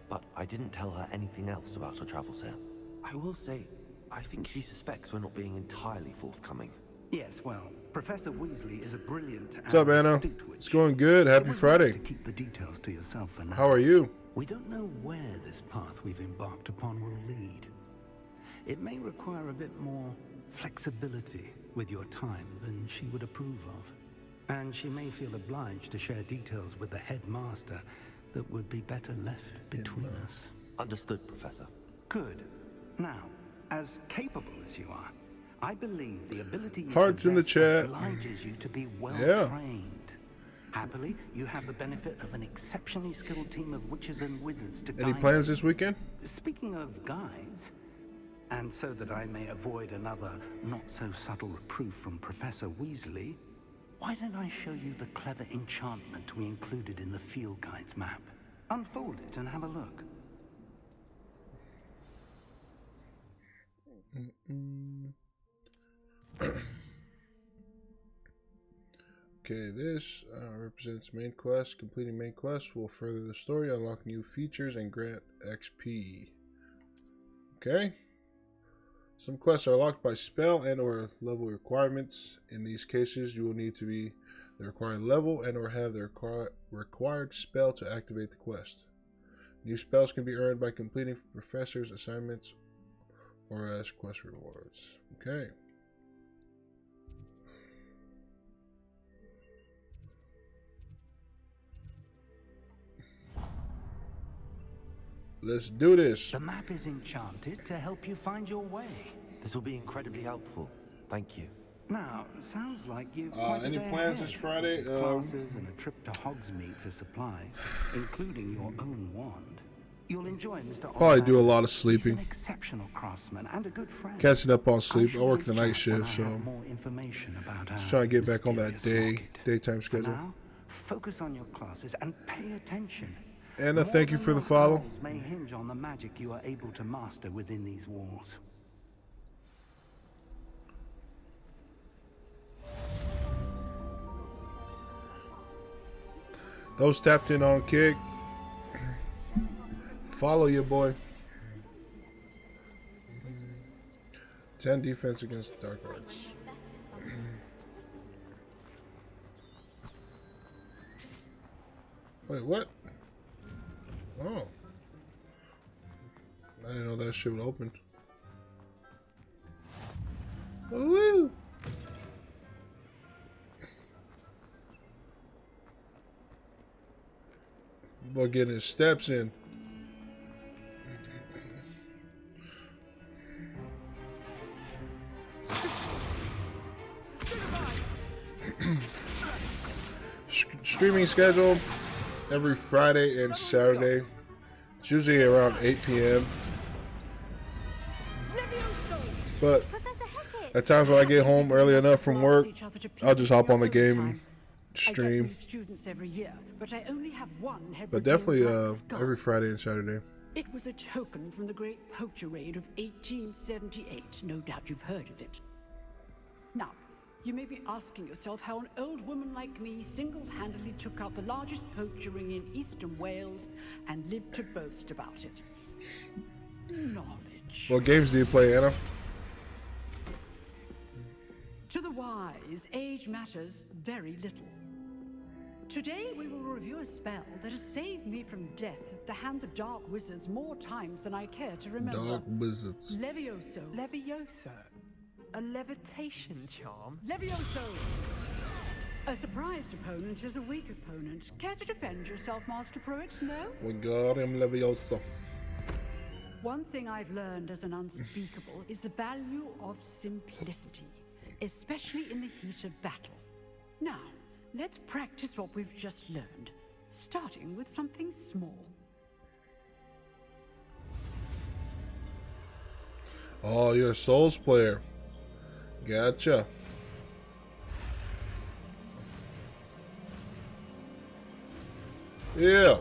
But I didn't tell her anything else about her travels here. I will say, I think she suspects we're not being entirely forthcoming. Yes, well, Professor Weasley is a brilliant What's up, Anna? It's going good. Happy Friday. To keep the details to yourself for now. How are you? We don't know where this path we've embarked upon will lead. It may require a bit more flexibility with your time than she would approve of. And she may feel obliged to share details with the headmaster that would be better left between us. Understood, Professor. Good. Now, as capable as you are, I believe the ability you Hearts in the chat. obliges you to be well trained. Happily, you have the benefit of an exceptionally skilled team of witches and wizards to guide you. Any plans this weekend? Speaking of guides, and so that I may avoid another not-so-subtle reproof from Professor Weasley, why don't I show you the clever enchantment we included in the field guide's map? Unfold it and have a look. Okay, this represents main quest. Completing main quest will further the story, unlock new features, and grant XP. Okay. Some quests are locked by spell and or level requirements. In these cases, you will need to be the required level and or have the required spell to activate the quest. New spells can be earned by completing professors' assignments or as quest rewards. Okay. Let's do this. The map is enchanted to help you find your way. This will be incredibly helpful. Thank you. Now, sounds like you've quite any a day plans ahead, this Friday? with classes and a trip to Hogsmeade for supplies, including your own wand. You'll enjoy Mr. Probably do a lot of He's sleeping. an exceptional craftsman and a good friend. Catching up on sleep. I shall work the reach night out shift, when I so have more information about just our trying to get back on that mysterious daytime For schedule. now, focus on your classes and pay attention. Anna, More thank you than for the your follow. goals may hinge on the magic you are able to master within these walls. Those tapped in on kick. Follow your boy. 10 defense against dark arts. Wait, what? Oh. I didn't know that shit would open. Woo! Boy getting his steps in. Streaming schedule every Friday and Saturday. It's usually around 8 p.m. But at times when I get home early enough from work, I'll just hop on the game and stream. Students every year, but I only have one But definitely every Friday and Saturday. It was a token from the Great Poacher Raid of 1878. No doubt you've heard of it. Now, you may be asking yourself how an old woman like me single-handedly took out the largest poacher ring in eastern Wales and lived to boast about it. Knowledge. What games do you play, Anna? To the wise, age matters very little. Today we will review a spell that has saved me from death at the hands of dark wizards more times than I care to remember. Dark wizards. Levioso. Levioso? A levitation charm? Levioso! A surprised opponent is a weak opponent. Care to defend yourself, Master Pruitt? No? We got him, Leviosa. One thing I've learned as an unspeakable is the value of simplicity. especially in the heat of battle. Now, let's practice what we've just learned, starting with something small. Oh, you're a Souls player. Gotcha. Yeah.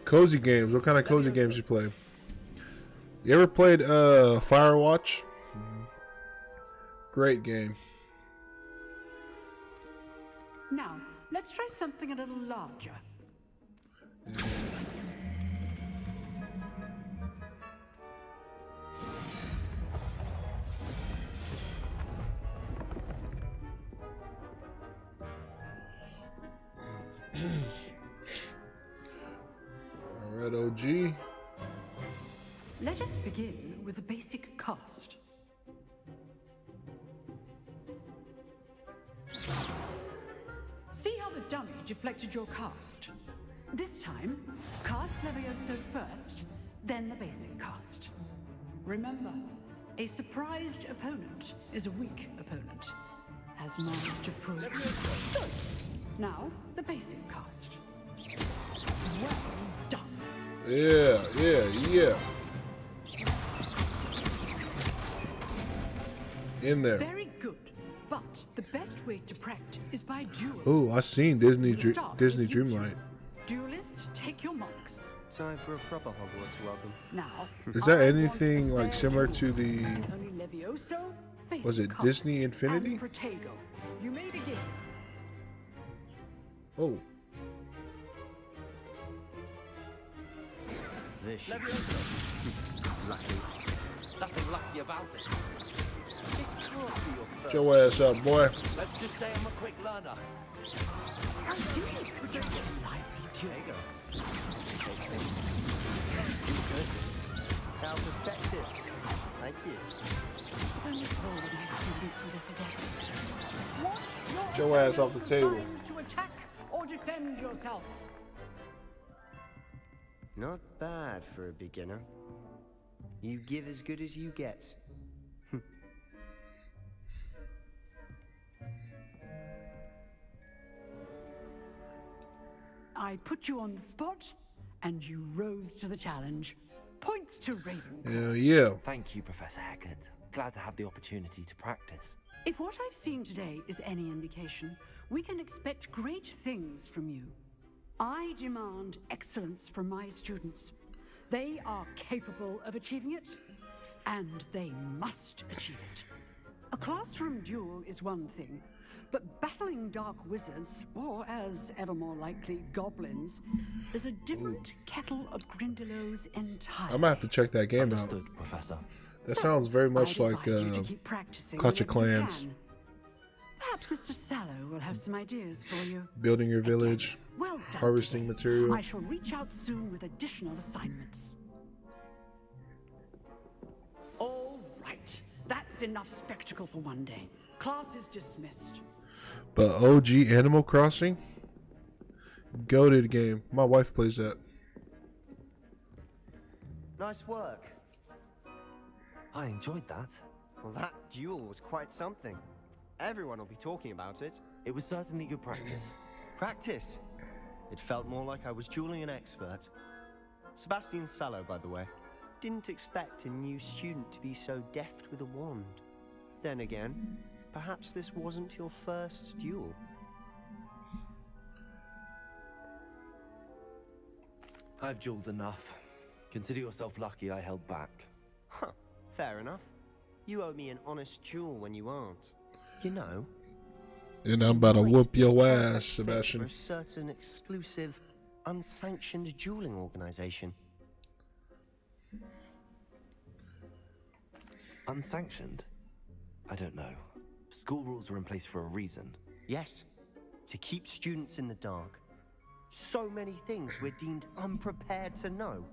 Cozy games. What kind of cozy games you play? You ever played Firewatch? Great game. Now, let's try something a little larger. Alright, OG. Let us begin with the basic cast. See how the dummy deflected your cast? This time, cast Levioso first, then the basic cast. Remember, a surprised opponent is a weak opponent, as Master proved. Good. Now, the basic cast. Well done. Yeah. In there. Very good. But the best way to practice is by duel. Oh, I seen Disney Dreamlight. Duelists, take your marks. Time for a proper Hogwarts welcome. Now, Is that anything like similar to the? only Levioso, Was it Disney Infinity? and Protego. You may begin. Oh. This Lucky. Nothing lucky about it. This can't be your Get your ass up, boy. Let's just say I'm a quick learner. I do Protego. Lively Protego. Tasty. Good. How perceptive. Thank you. If only Paul would have students with us again. Watch Get your ass off the table. signs to attack or defend yourself. Not bad for a beginner. You give as good as you get. I put you on the spot, and you rose to the challenge. Points to Ravenclaw. Yeah. Thank you, Professor Hecat. Glad to have the opportunity to practice. If what I've seen today is any indication, we can expect great things from you. I demand excellence from my students. They are capable of achieving it, and they must achieve it. A classroom duel is one thing, but battling dark wizards, or as ever more likely, goblins, is a different kettle of Grindylows entirely. I'm gonna have to check that game out. Understood, Professor. That sounds very much like Clutch of whenever you Clans. can. Perhaps Mr. Sallow will have some ideas for you. Building your village, Well done harvesting today. material. I shall reach out soon with additional assignments. All right. That's enough spectacle for one day. Class is dismissed. But OG Animal Crossing? Goated game. My wife plays that. Nice work. I enjoyed that. Well, that duel was quite something. Everyone will be talking about it. It was certainly good practice. Practice? It felt more like I was dueling an expert. Sebastian Sallow, by the way. Didn't expect a new student to be so deft with a wand. Then again, perhaps this wasn't your first duel. I've dueled enough. Consider yourself lucky I held back. Huh, fair enough. You owe me an honest duel when you aren't. You know, And I'm about to whoop your ass, for Sebastian. a certain exclusive, unsanctioned dueling organization. Unsanctioned? I don't know. School rules are in place for a reason. Yes, to keep students in the dark. So many things we're deemed unprepared to know.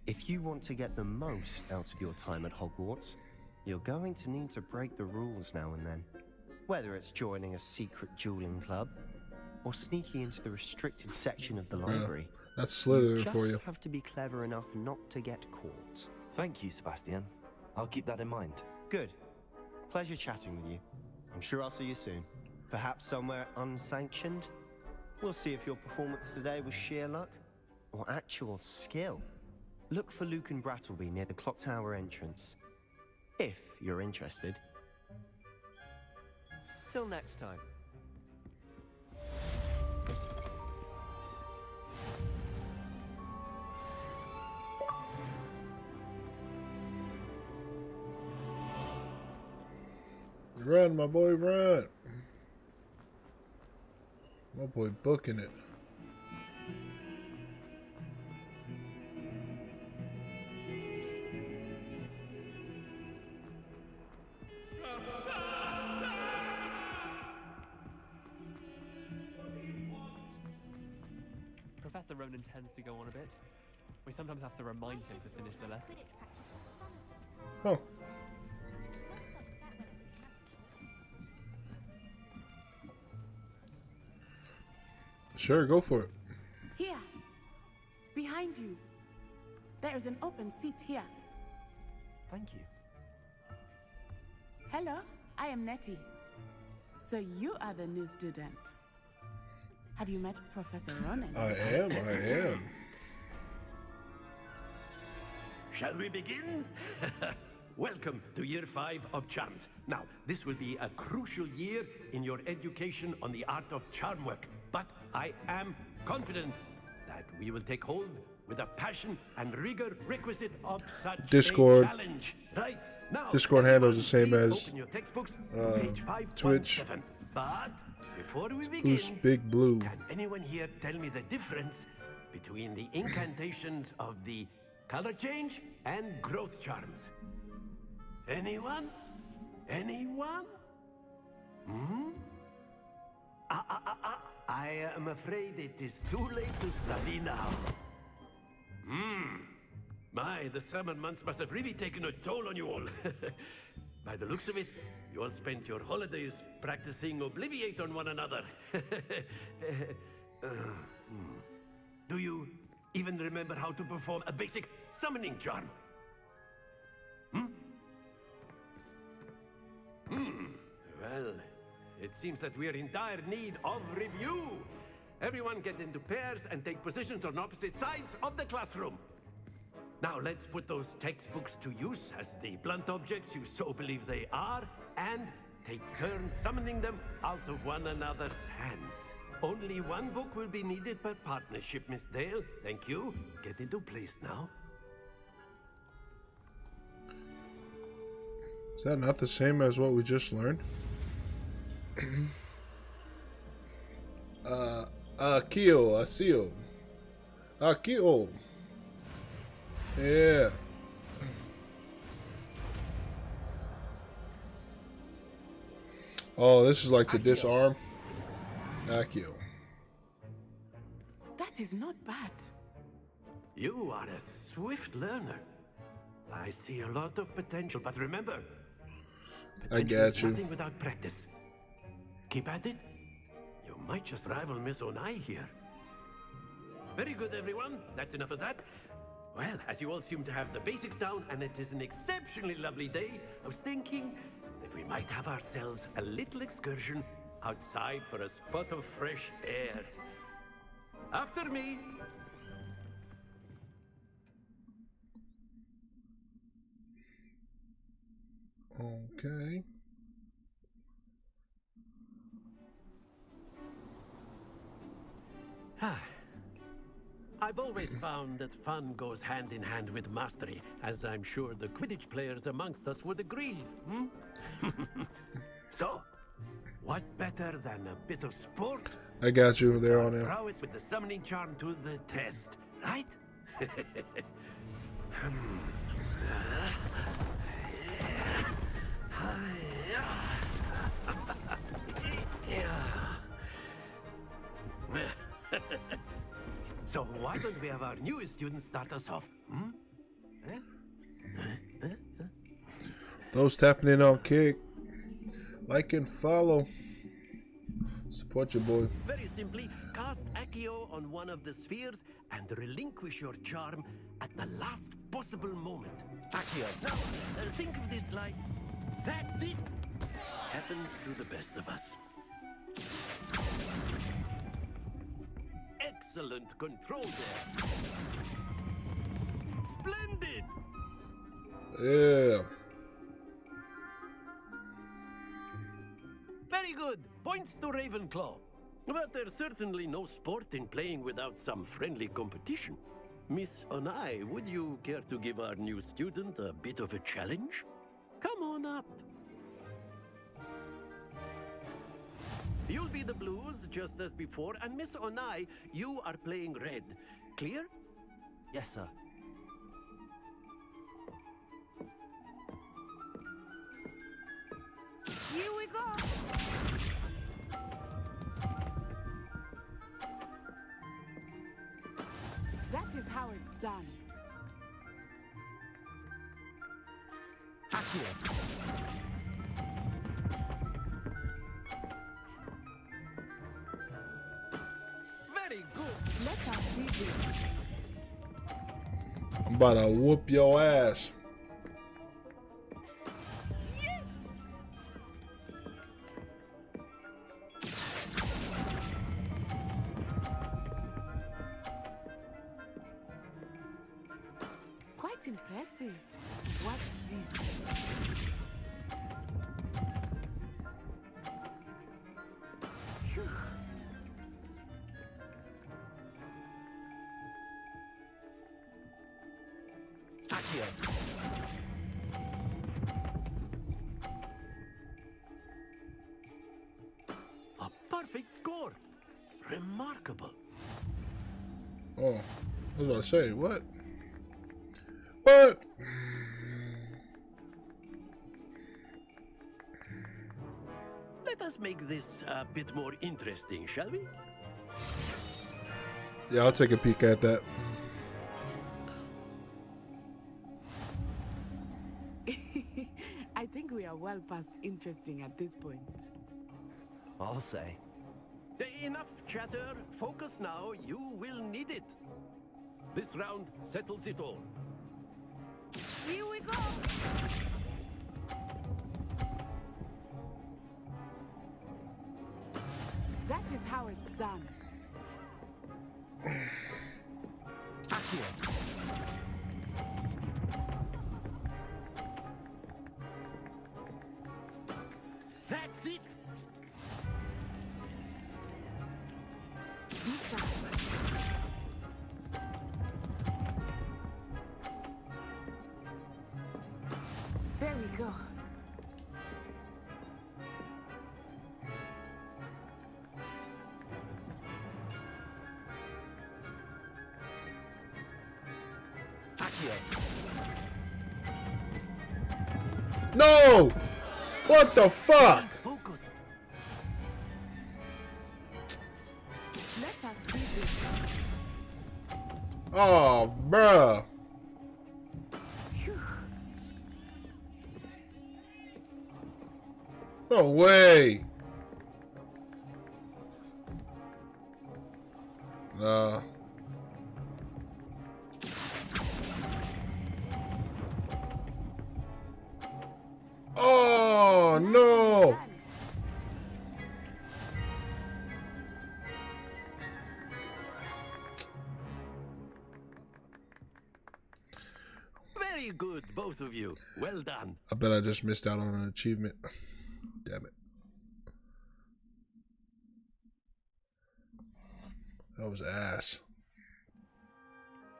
If you want to get the most out of your time at Hogwarts, you're going to need to break the rules now and then. Whether it's joining a secret dueling club, or sneaking into the restricted section of the library. That's Slytherin for you. Just have to be clever enough not to get caught. Thank you, Sebastian. I'll keep that in mind. Good. Pleasure chatting with you. I'm sure I'll see you soon. Perhaps somewhere unsanctioned? We'll see if your performance today was sheer luck or actual skill. Look for Luke and Brattleby near the clock tower entrance. If you're interested. Till next time. Run, my boy, run. My boy booking it. Professor Ronan tends to go on a bit. We sometimes have to remind him to finish the lesson. Oh. Sure, go for it. Here. Behind you. There is an open seat here. Thank you. Hello, I am Nettie. So you are the new student. Have you met Professor Ronan? I am. Shall we begin? Welcome to Year 5 of Charms. Now, this will be a crucial year in your education on the art of charm work, but I am confident that we will take hold with the passion and rigor requisite of such Discord. a challenge. Right? Now, Discord handle is the same please as open your textbooks to page 517. Twitch. But before we begin, Who's Big Blue? can anyone here tell me the difference between the incantations of the color change and growth charms? Anyone? Anyone? Hmm? I am afraid it is too late to study now. My, the summer months must have really taken a toll on you all. By the looks of it, you all spent your holidays practicing Obliviate on one another. Do you even remember how to perform a basic summoning charm? Well, it seems that we are in dire need of review. Everyone get into pairs and take positions on opposite sides of the classroom. Now let's put those textbooks to use as the blunt objects you so believe they are, and take turns summoning them out of one another's hands. Only one book will be needed per partnership, Miss Dale. Thank you. Get into place now. Is that not the same as what we just learned? Akio. Yeah. Oh, this is like to disarm. Akio. That is not bad. You are a swift learner. I see a lot of potential, but remember, I got you. nothing without practice. Keep at it. You might just rival Miss Onai here. Very good, everyone. That's enough of that. Well, as you all seem to have the basics down, and it is an exceptionally lovely day, I was thinking that we might have ourselves a little excursion outside for a spot of fresh air. After me. Okay. I've always found that fun goes hand in hand with mastery, as I'm sure the Quidditch players amongst us would agree. So, what better than a bit of sport? I got you there on it. Prowess with the summoning charm to the test, right? So why don't we have our newest student start us off? Those tapping in on Kick, like and follow. Support your boy. Very simply, cast Accio on one of the spheres and relinquish your charm at the last possible moment. Accio. Now, think of this like That's it! Happens to the best of us. Excellent control there. Splendid! Yeah. Very good. Points to Ravenclaw. But there's certainly no sport in playing without some friendly competition. Miss Onai, would you care to give our new student a bit of a challenge? Come on up. You'll be the blues, just as before, and Miss Onai, you are playing red. Clear? Yes, sir. Here we go! That is how it's done. Accio. Very good. Let us see this. I'm about to whoop your ass. Quite impressive. Watch this. Phew. Accio. A perfect score. Remarkable. Oh, I was about to say, what? What? Let us make this a bit more interesting, shall we? Yeah, I'll take a peek at that. I think we are well past interesting at this point. I'll say. Enough chatter. Focus now. You will need it. This round settles it all. Here we go! That is how it's done. Accio. That's it. Be sharp. There we go. Accio. No! What the fuck? Focused. Let us see this. Oh, bruh. Phew. No way. Nah. Oh, no. Very good, both of you. Well done. I bet I just missed out on an achievement. Damn it. That was ass.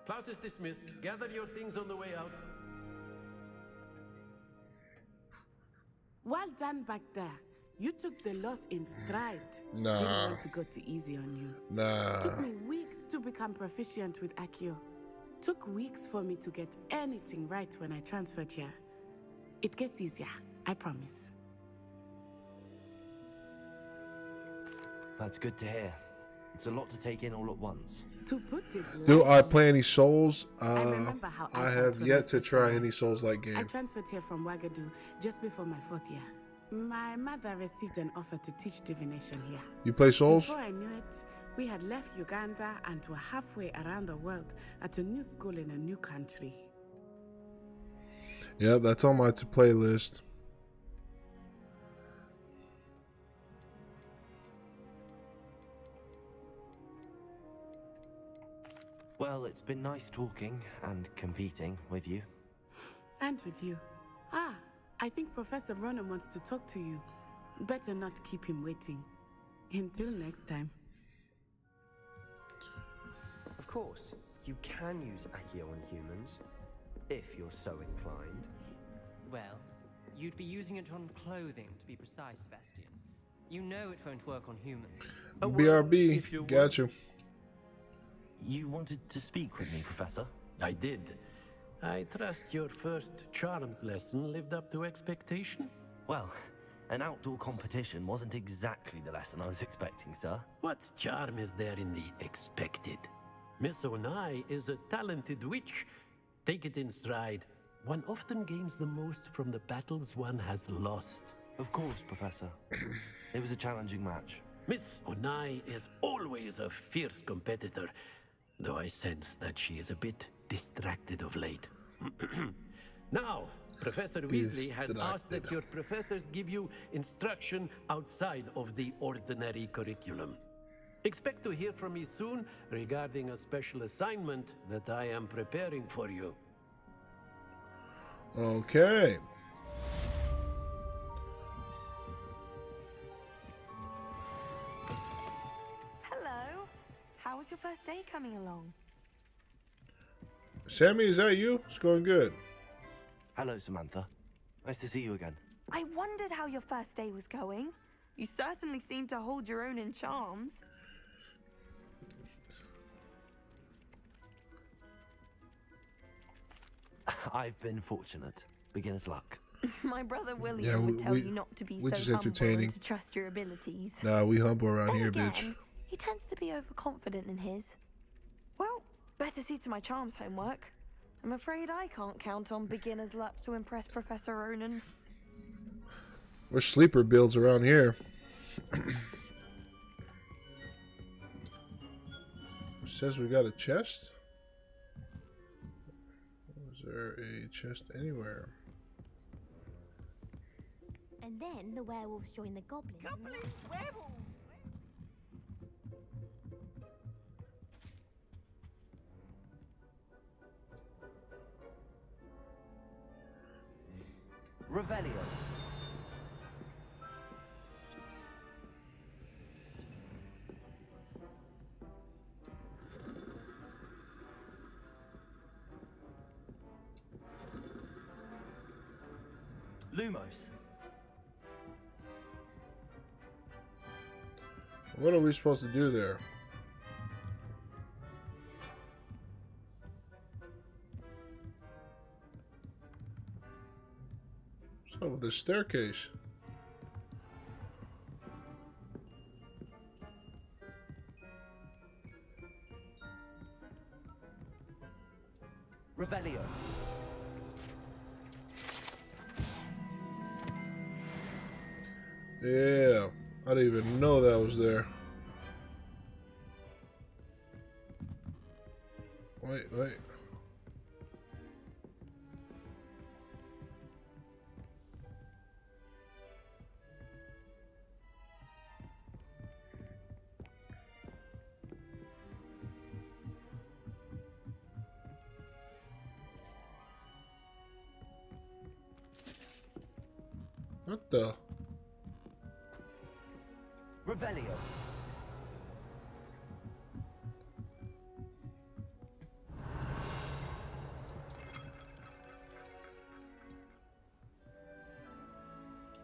Class is dismissed. Gather your things on the way out. Well done back there. You took the loss in stride. Nah. Didn't want to go too easy on you. Nah. Took me weeks to become proficient with Accio. Took weeks for me to get anything right when I transferred here. It gets easier, I promise. That's good to hear. It's a lot to take in all at once. To put it Do lightly, I play any Souls? I remember how I I have felt when yet I to first try arrived. any Souls-like I game. transferred here from Wagadu just before my 4th year. My mother received an offer to teach divination here. You play Souls? Before I knew it, we had left Uganda and were halfway around the world at a new school in a new country. Yep, that's on my to-play list. Well, it's been nice talking and competing with you. And with you. Ah, I think Professor Ronan wants to talk to you. Better not keep him waiting. Until next time. Of course, you can use Accio on humans, if you're so inclined. Well, you'd be using it on clothing, to be precise, Sebastian. You know it won't work on humans. BRB, got you. You wanted to speak with me, Professor? I did. I trust your first charms lesson lived up to expectation? Well, an outdoor competition wasn't exactly the lesson I was expecting, sir. What charm is there in the expected? Miss Onai is a talented witch. Take it in stride. One often gains the most from the battles one has lost. Of course, Professor. It was a challenging match. Miss Onai is always a fierce competitor, though I sense that she is a bit distracted of late. Now, Professor Weasley has asked that your professors give you instruction outside of the ordinary curriculum. Expect to hear from me soon regarding a special assignment that I am preparing for you. Okay. Hello. How was your first day coming along? Sammy, is that you? It's going good. Hello, Samantha. Nice to see you again. I wondered how your first day was going. You certainly seem to hold your own in charms. I've been fortunate. Beginner's luck. My brother William would tell you not to be so just humble entertaining. and to trust your abilities. Nah, we humble around Then here, again, bitch. he tends to be overconfident in his. Well, better see to my charms homework. I'm afraid I can't count on beginner's luck to impress Professor Ronan. We're sleeper builds around here. Says we got a chest. Is there a chest anywhere? And then the werewolves join the goblins. Goblins, werewolves! Revelio. Lumos. What are we supposed to do there? So the staircase. Revelio. Yeah, I didn't even know that was there. Wait. What the? Revelio.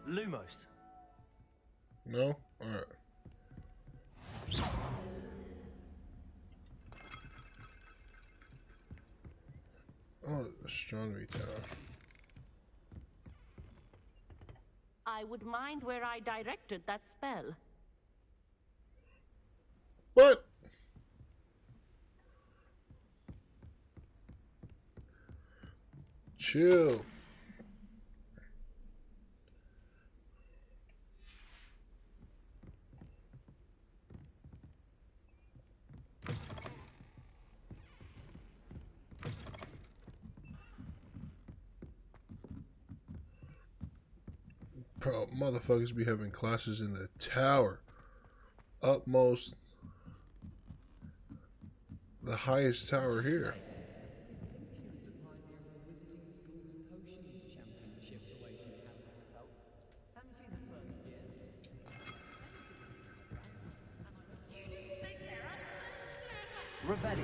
Lumos. No? Alright. Oh, astronomy tower. I would mind where I directed that spell. What? Chill. Bro, motherfuckers be having classes in the tower. Upmost the highest tower here? Revelio.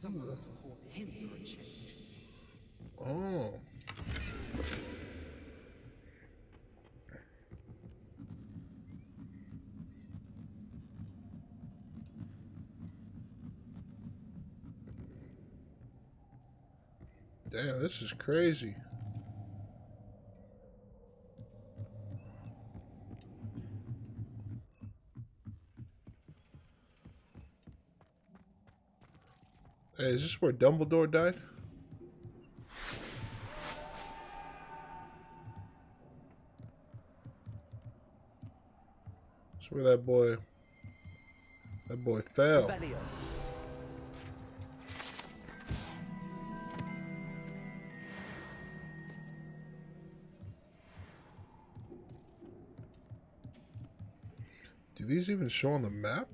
Someone ought to hold him for a change. Oh. Damn, this is crazy. Hey, is this where Dumbledore died? That's where that boy fell. Revelio. Do these even show on the map?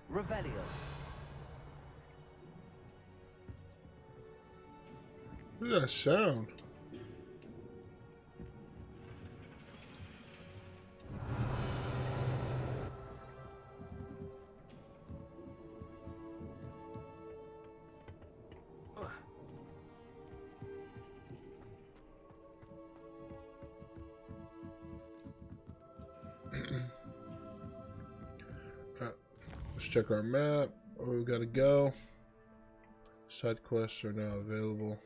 Revelio. What is that sound? Let's check our map. Where we gotta go. Side quests are now available.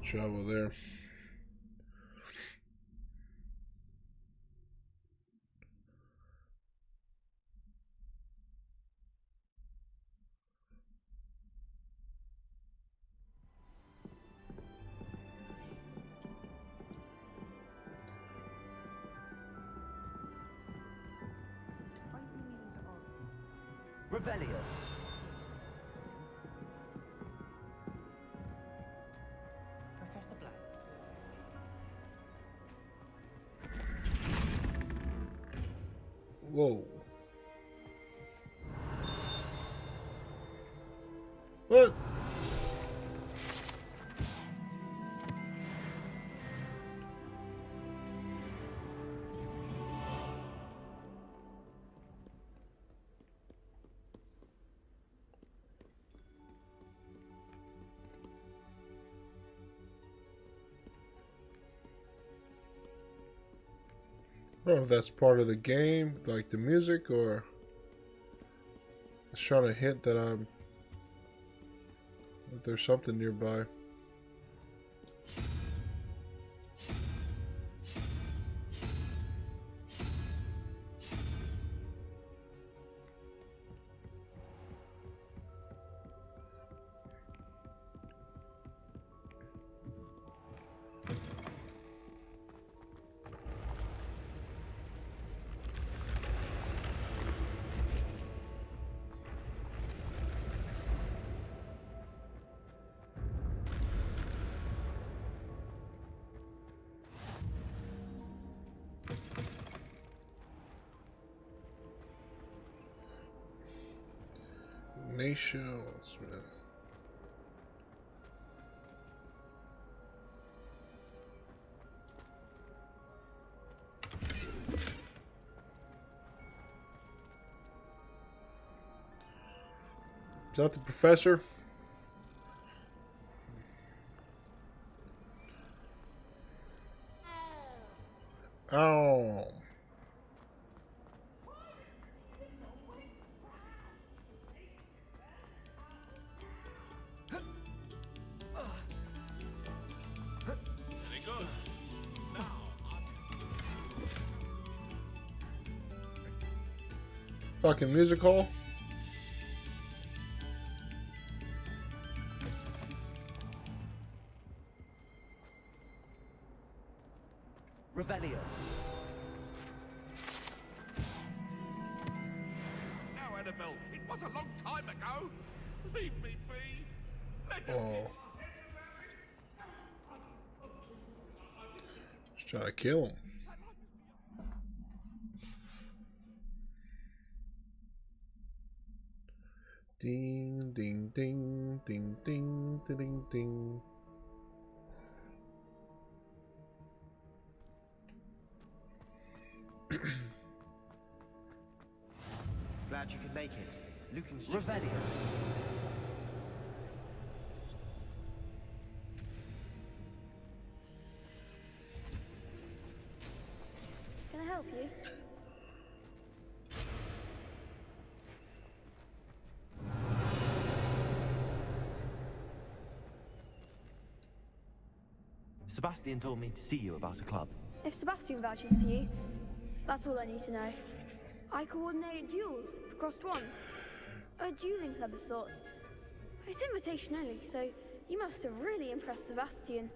Travel there. Revelio. Professor Black. Whoa. What? I don't know if that's part of the game, like the music, or it's trying to hint that that there's something nearby. Ignatia Smith. Is that the professor? Oh. Very good. Now, Fucking music hall. Revelio. now, Annabelle, it was a long time ago. Leave me be. Let us Oh. Just trying to kill him. Ding, ding, ding, ding, ding, ding, ding. Glad you could make it. Lucan's just... Revelio. Can I help you? Sebastian told me to see you about a club. If Sebastian vouches for you, that's all I need to know. I coordinate duels for crossed ones. A dueling club of sorts. It's invitation only, so you must have really impressed Sebastian.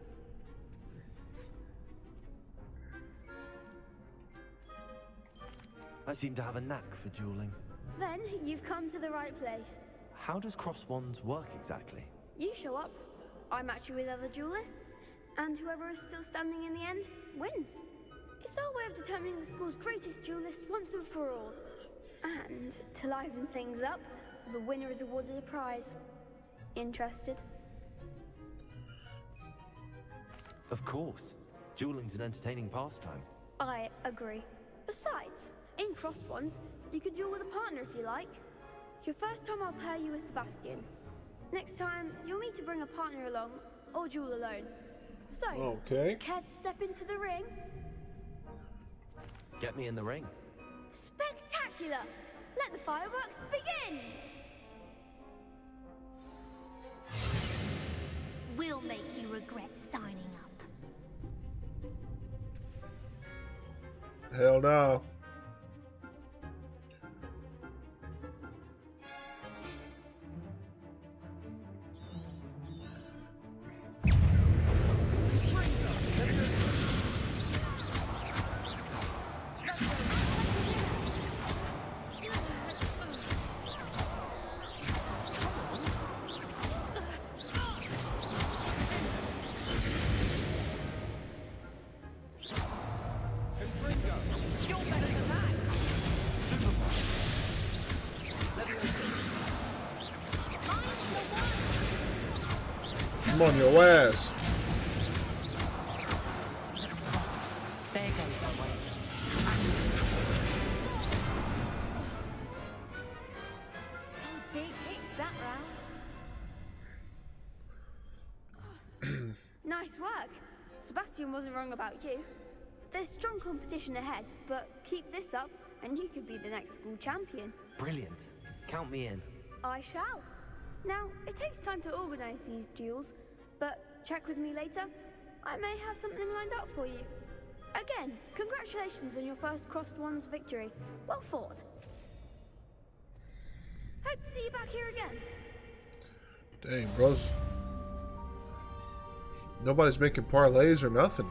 I seem to have a knack for dueling. Then you've come to the right place. How does cross wands work exactly? You show up, I match you with other duelists, and whoever is still standing in the end wins. It's our way of determining the school's greatest duelist once and for all. And to liven things up, the winner is awarded a prize. Interested? Of course. Dueling's an entertaining pastime. I agree. Besides, in crossed ones, you can duel with a partner if you like. Your first time I'll pair you with Sebastian. Next time, you'll need to bring a partner along, or duel alone. So, okay. Care to step into the ring? Get me in the ring. Spectacular! Let the fireworks begin! We'll make you regret signing up. Hell no. I'm on your ass. There goes my way. Some big hits that round. Nice work. Sebastian wasn't wrong about you. There's strong competition ahead, but keep this up and you could be the next school champion. Brilliant. Count me in. I shall. Now, it takes time to organize these duels, but check with me later. I may have something lined up for you. Again, congratulations on your first crossed ones victory. Well fought. Hope to see you back here again. Dang, bros. Nobody's making parlays or nothing.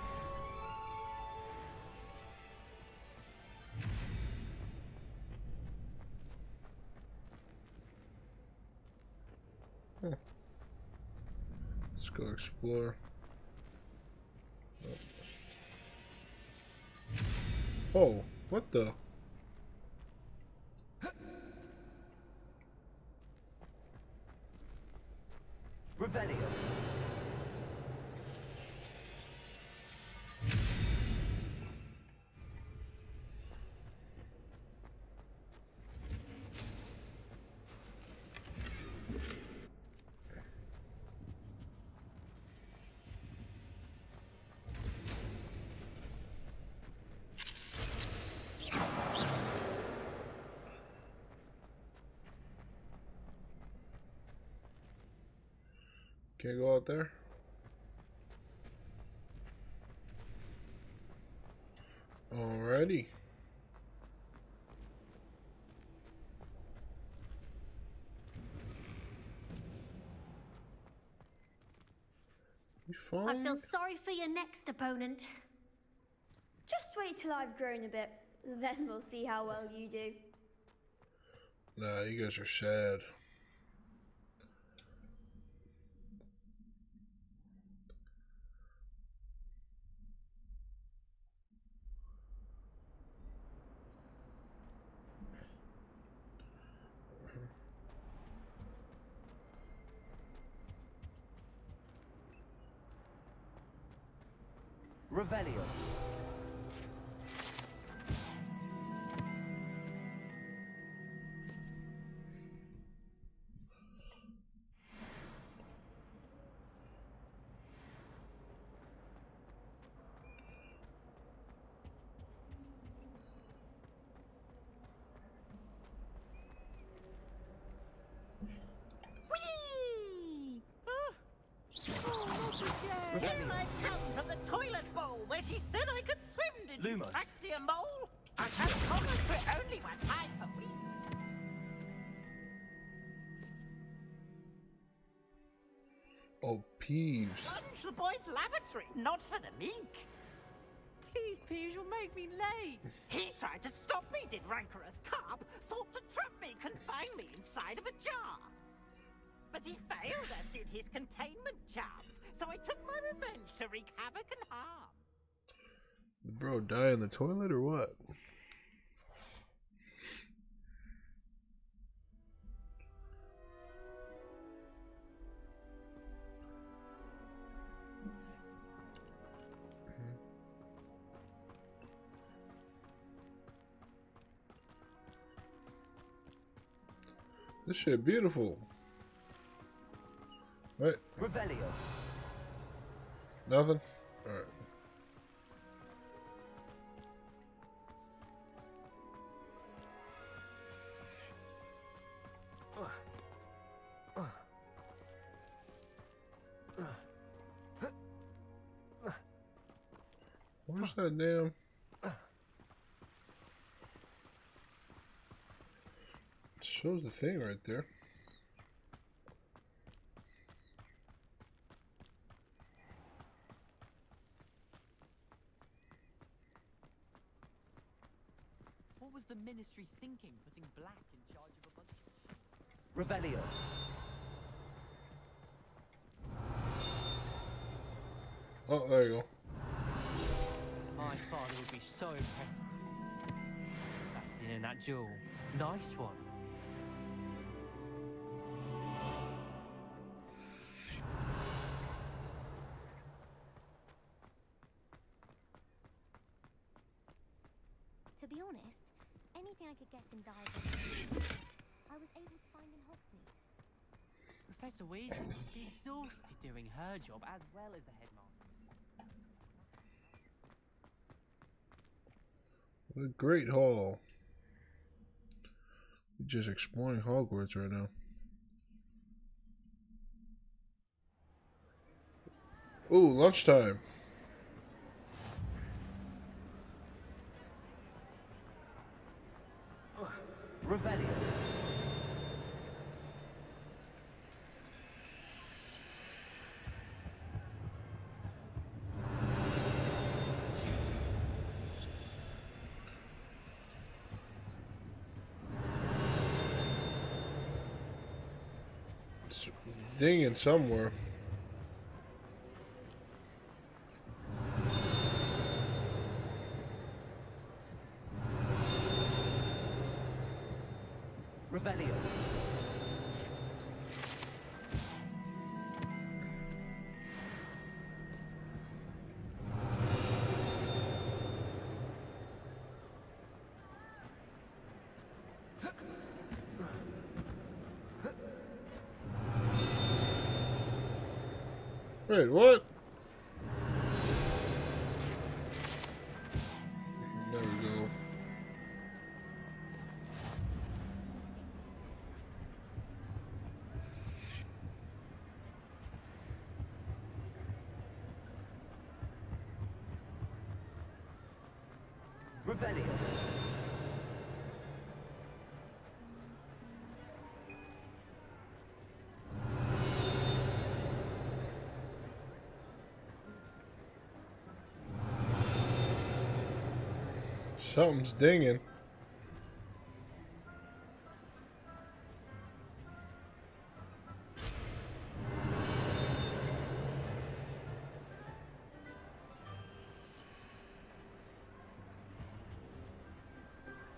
Let's go explore. Oh, what the? Can't go out there. Alrighty. You I fine? feel sorry for your next opponent. Just wait till I've grown a bit, then we'll see how well you do. Nah, you guys are sad. Revelio. Whee! Here I come from the toilet bowl where she said I could swim, did you, Lumos. Praxia Mole? I've had comments for only one time per week. Oh, Peeves. Plunge the boys' lavatory, not for the meek. Please, Peeves, you'll make me late. He tried to stop me, did rancorous carp, sought to trap me, confine me inside of a jar. But he failed, as did his containment charms, so I took my revenge to wreak havoc and harm. Did bro die in the toilet or what? This shit beautiful. Right. Revelio. Nothing? Alright. Where's that damn? It shows the thing right there. What was the Ministry thinking, putting Black in charge of a bunch of... Revelio. Oh, there you go. My father would be so impressed. That's in that jewel. Nice one. To be honest, anything I could get in diving, I was able to find in Hogsmeade. Professor Weasley must be exhausted doing her job as well as the headmaster. The Great Hall. We're just exploring Hogwarts right now. Ooh, lunchtime. Revelio. It's dinging somewhere. Revelio. Wait, what? There we go. Revelio. Something's dinging.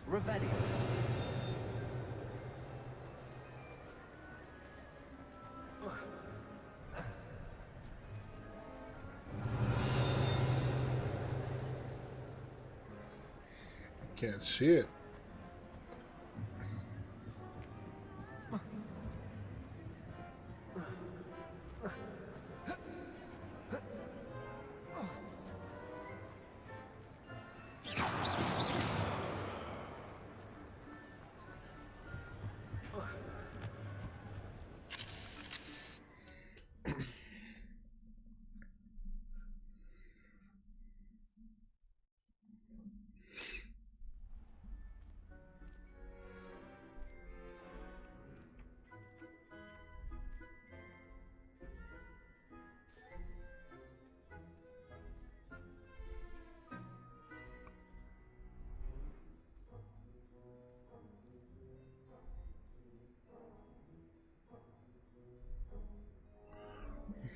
Revelio. Can't see it.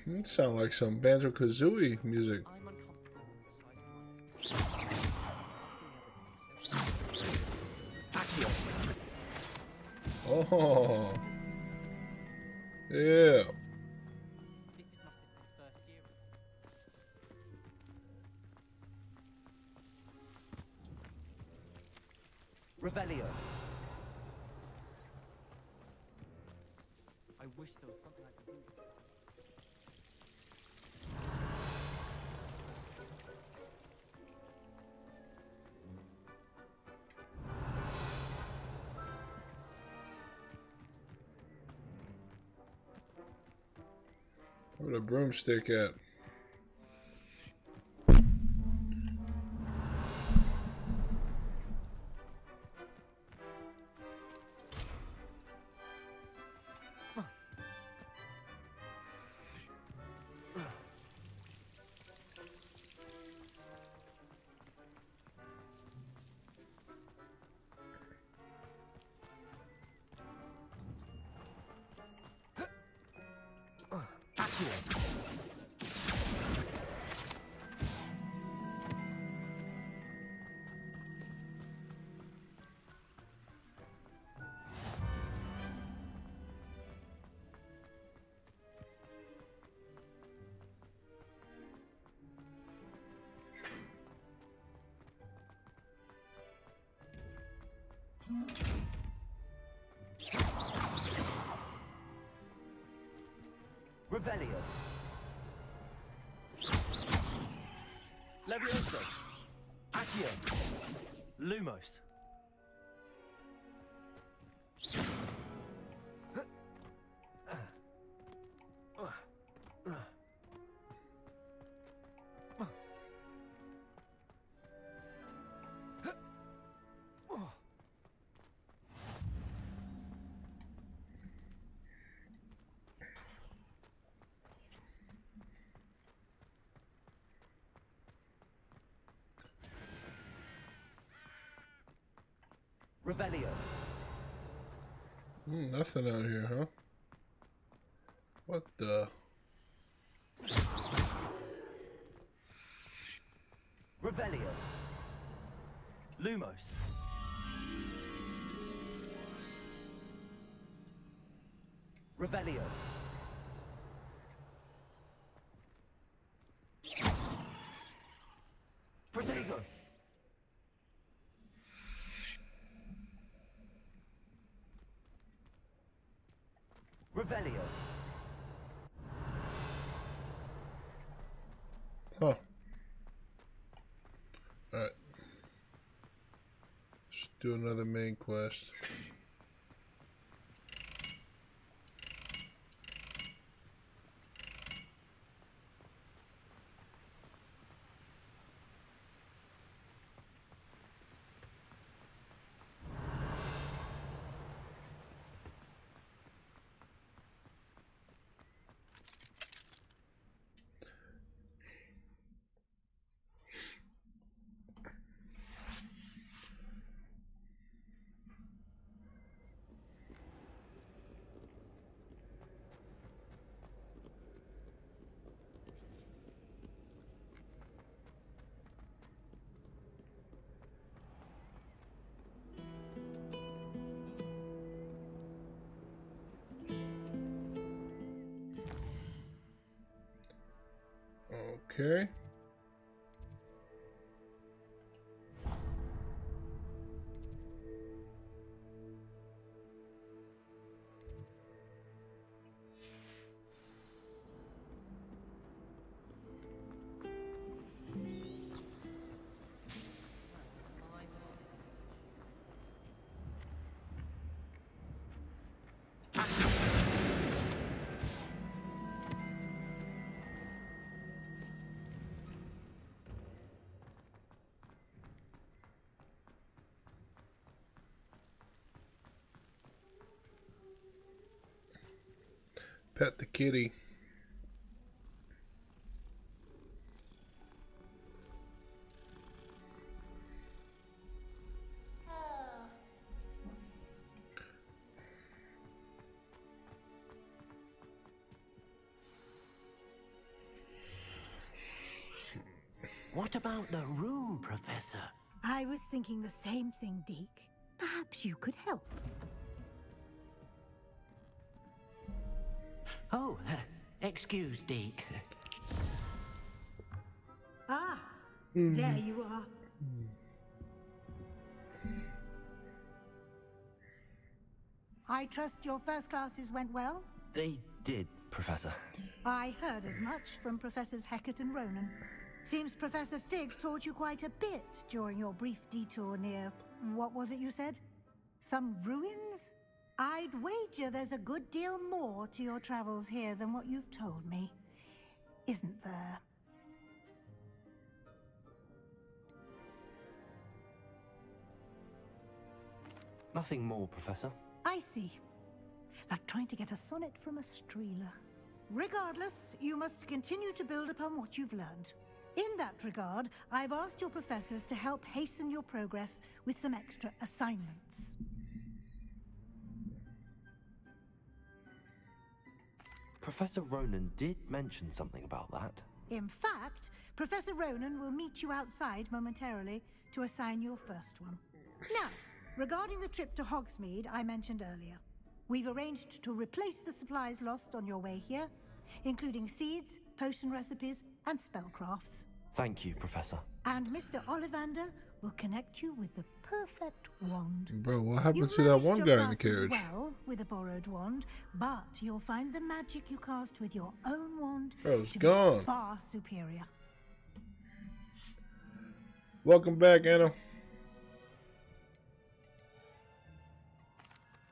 It sounds like some Banjo-Kazooie music. Oh, yeah. Revelio. I wish there was something I could do. Where the broomstick at? Revelio. Levioso. Accio. Lumos. Revelio. Nothing out here, huh? What the? Revelio. Lumos. Revelio. Protego. Revelio. Huh. Alright. Let's do another main quest. Okay. Pet the kitty. What about the room, Professor? I was thinking the same thing, Deke. Perhaps you could help. Oh, excuse, Deke. Ah, there you are. I trust your first classes went well? They did, Professor. I heard as much from Professors Hecat and Ronan. Seems Professor Fig taught you quite a bit during your brief detour near... what was it you said? Some ruins? I'd wager there's a good deal more to your travels here than what you've told me. Isn't there? Nothing more, Professor. I see. Like trying to get a sonnet from a streeler. Regardless, you must continue to build upon what you've learned. In that regard, I've asked your professors to help hasten your progress with some extra assignments. Professor Ronan did mention something about that. In fact, Professor Ronan will meet you outside momentarily to assign your first one. Now, regarding the trip to Hogsmeade I mentioned earlier, we've arranged to replace the supplies lost on your way here, including seeds, potion recipes, and spellcrafts. Thank you, Professor. And Mr. Ollivander will connect you with the perfect wand. Bro, what happened You've to that one managed your guy in the classes carriage? well with a borrowed wand, but you'll find the magic you cast with your own wand Bro, it's to gone. be far superior. Welcome back, Anna.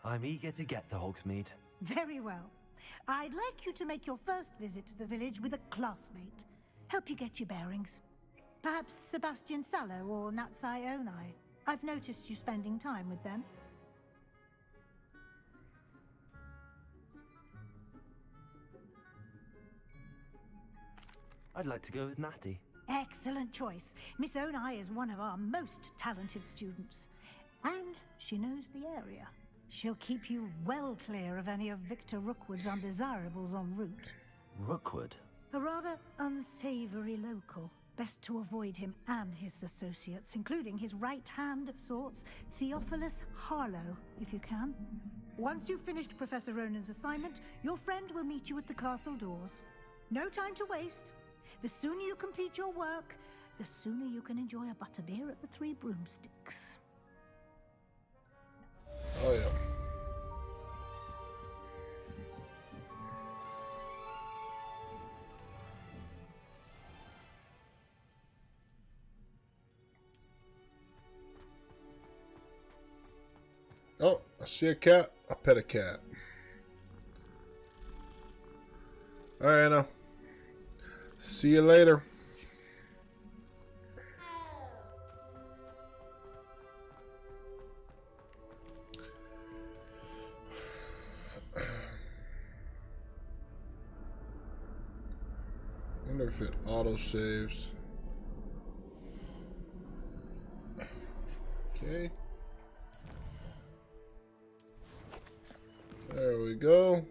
I'm eager to get to Hogsmeade. Very well. I'd like you to make your first visit to the village with a classmate. Help you get your bearings. Perhaps Sebastian Sallow or Natsai Onai. I've noticed you spending time with them. I'd like to go with Natty. Excellent choice. Miss Onai is one of our most talented students. And she knows the area. She'll keep you well clear of any of Victor Rookwood's undesirables en route. Rookwood? A rather unsavory local. Best to avoid him and his associates, including his right hand of sorts, Theophilus Harlow, if you can. Once you've finished Professor Ronan's assignment, your friend will meet you at the castle doors. No time to waste. The sooner you complete your work, the sooner you can enjoy a butterbeer at the Three Broomsticks. Oh, yeah. Oh, I see a cat. I pet a cat. All right, Anna. See you later. I wonder if it auto saves. Okay. There we go.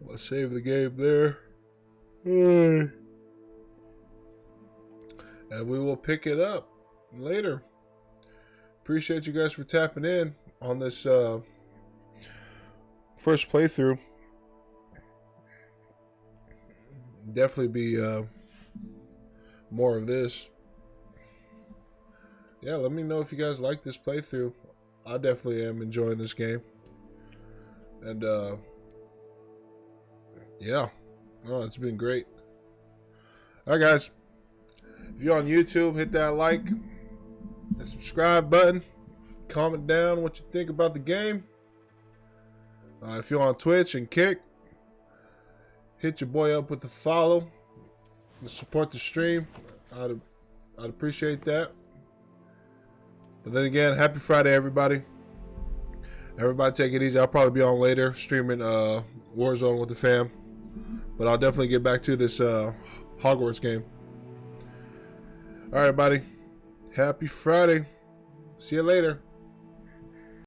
Let's save the game there. And we will pick it up later. Appreciate you guys for tapping in on this first playthrough. definitely be more of this. Yeah, let me know if you guys like this playthrough. I definitely am enjoying this game. And yeah, oh, it's been great. Alright guys, if you're on YouTube, hit that like and subscribe button. Comment down what you think about the game. If you're on Twitch and Kick, hit your boy up with the follow and support the stream. I'd appreciate that. But then again, happy Friday, everybody. Everybody take it easy. I'll probably be on later streaming Warzone with the fam. But I'll definitely get back to this Hogwarts game. Alright, everybody. Happy Friday. See you later.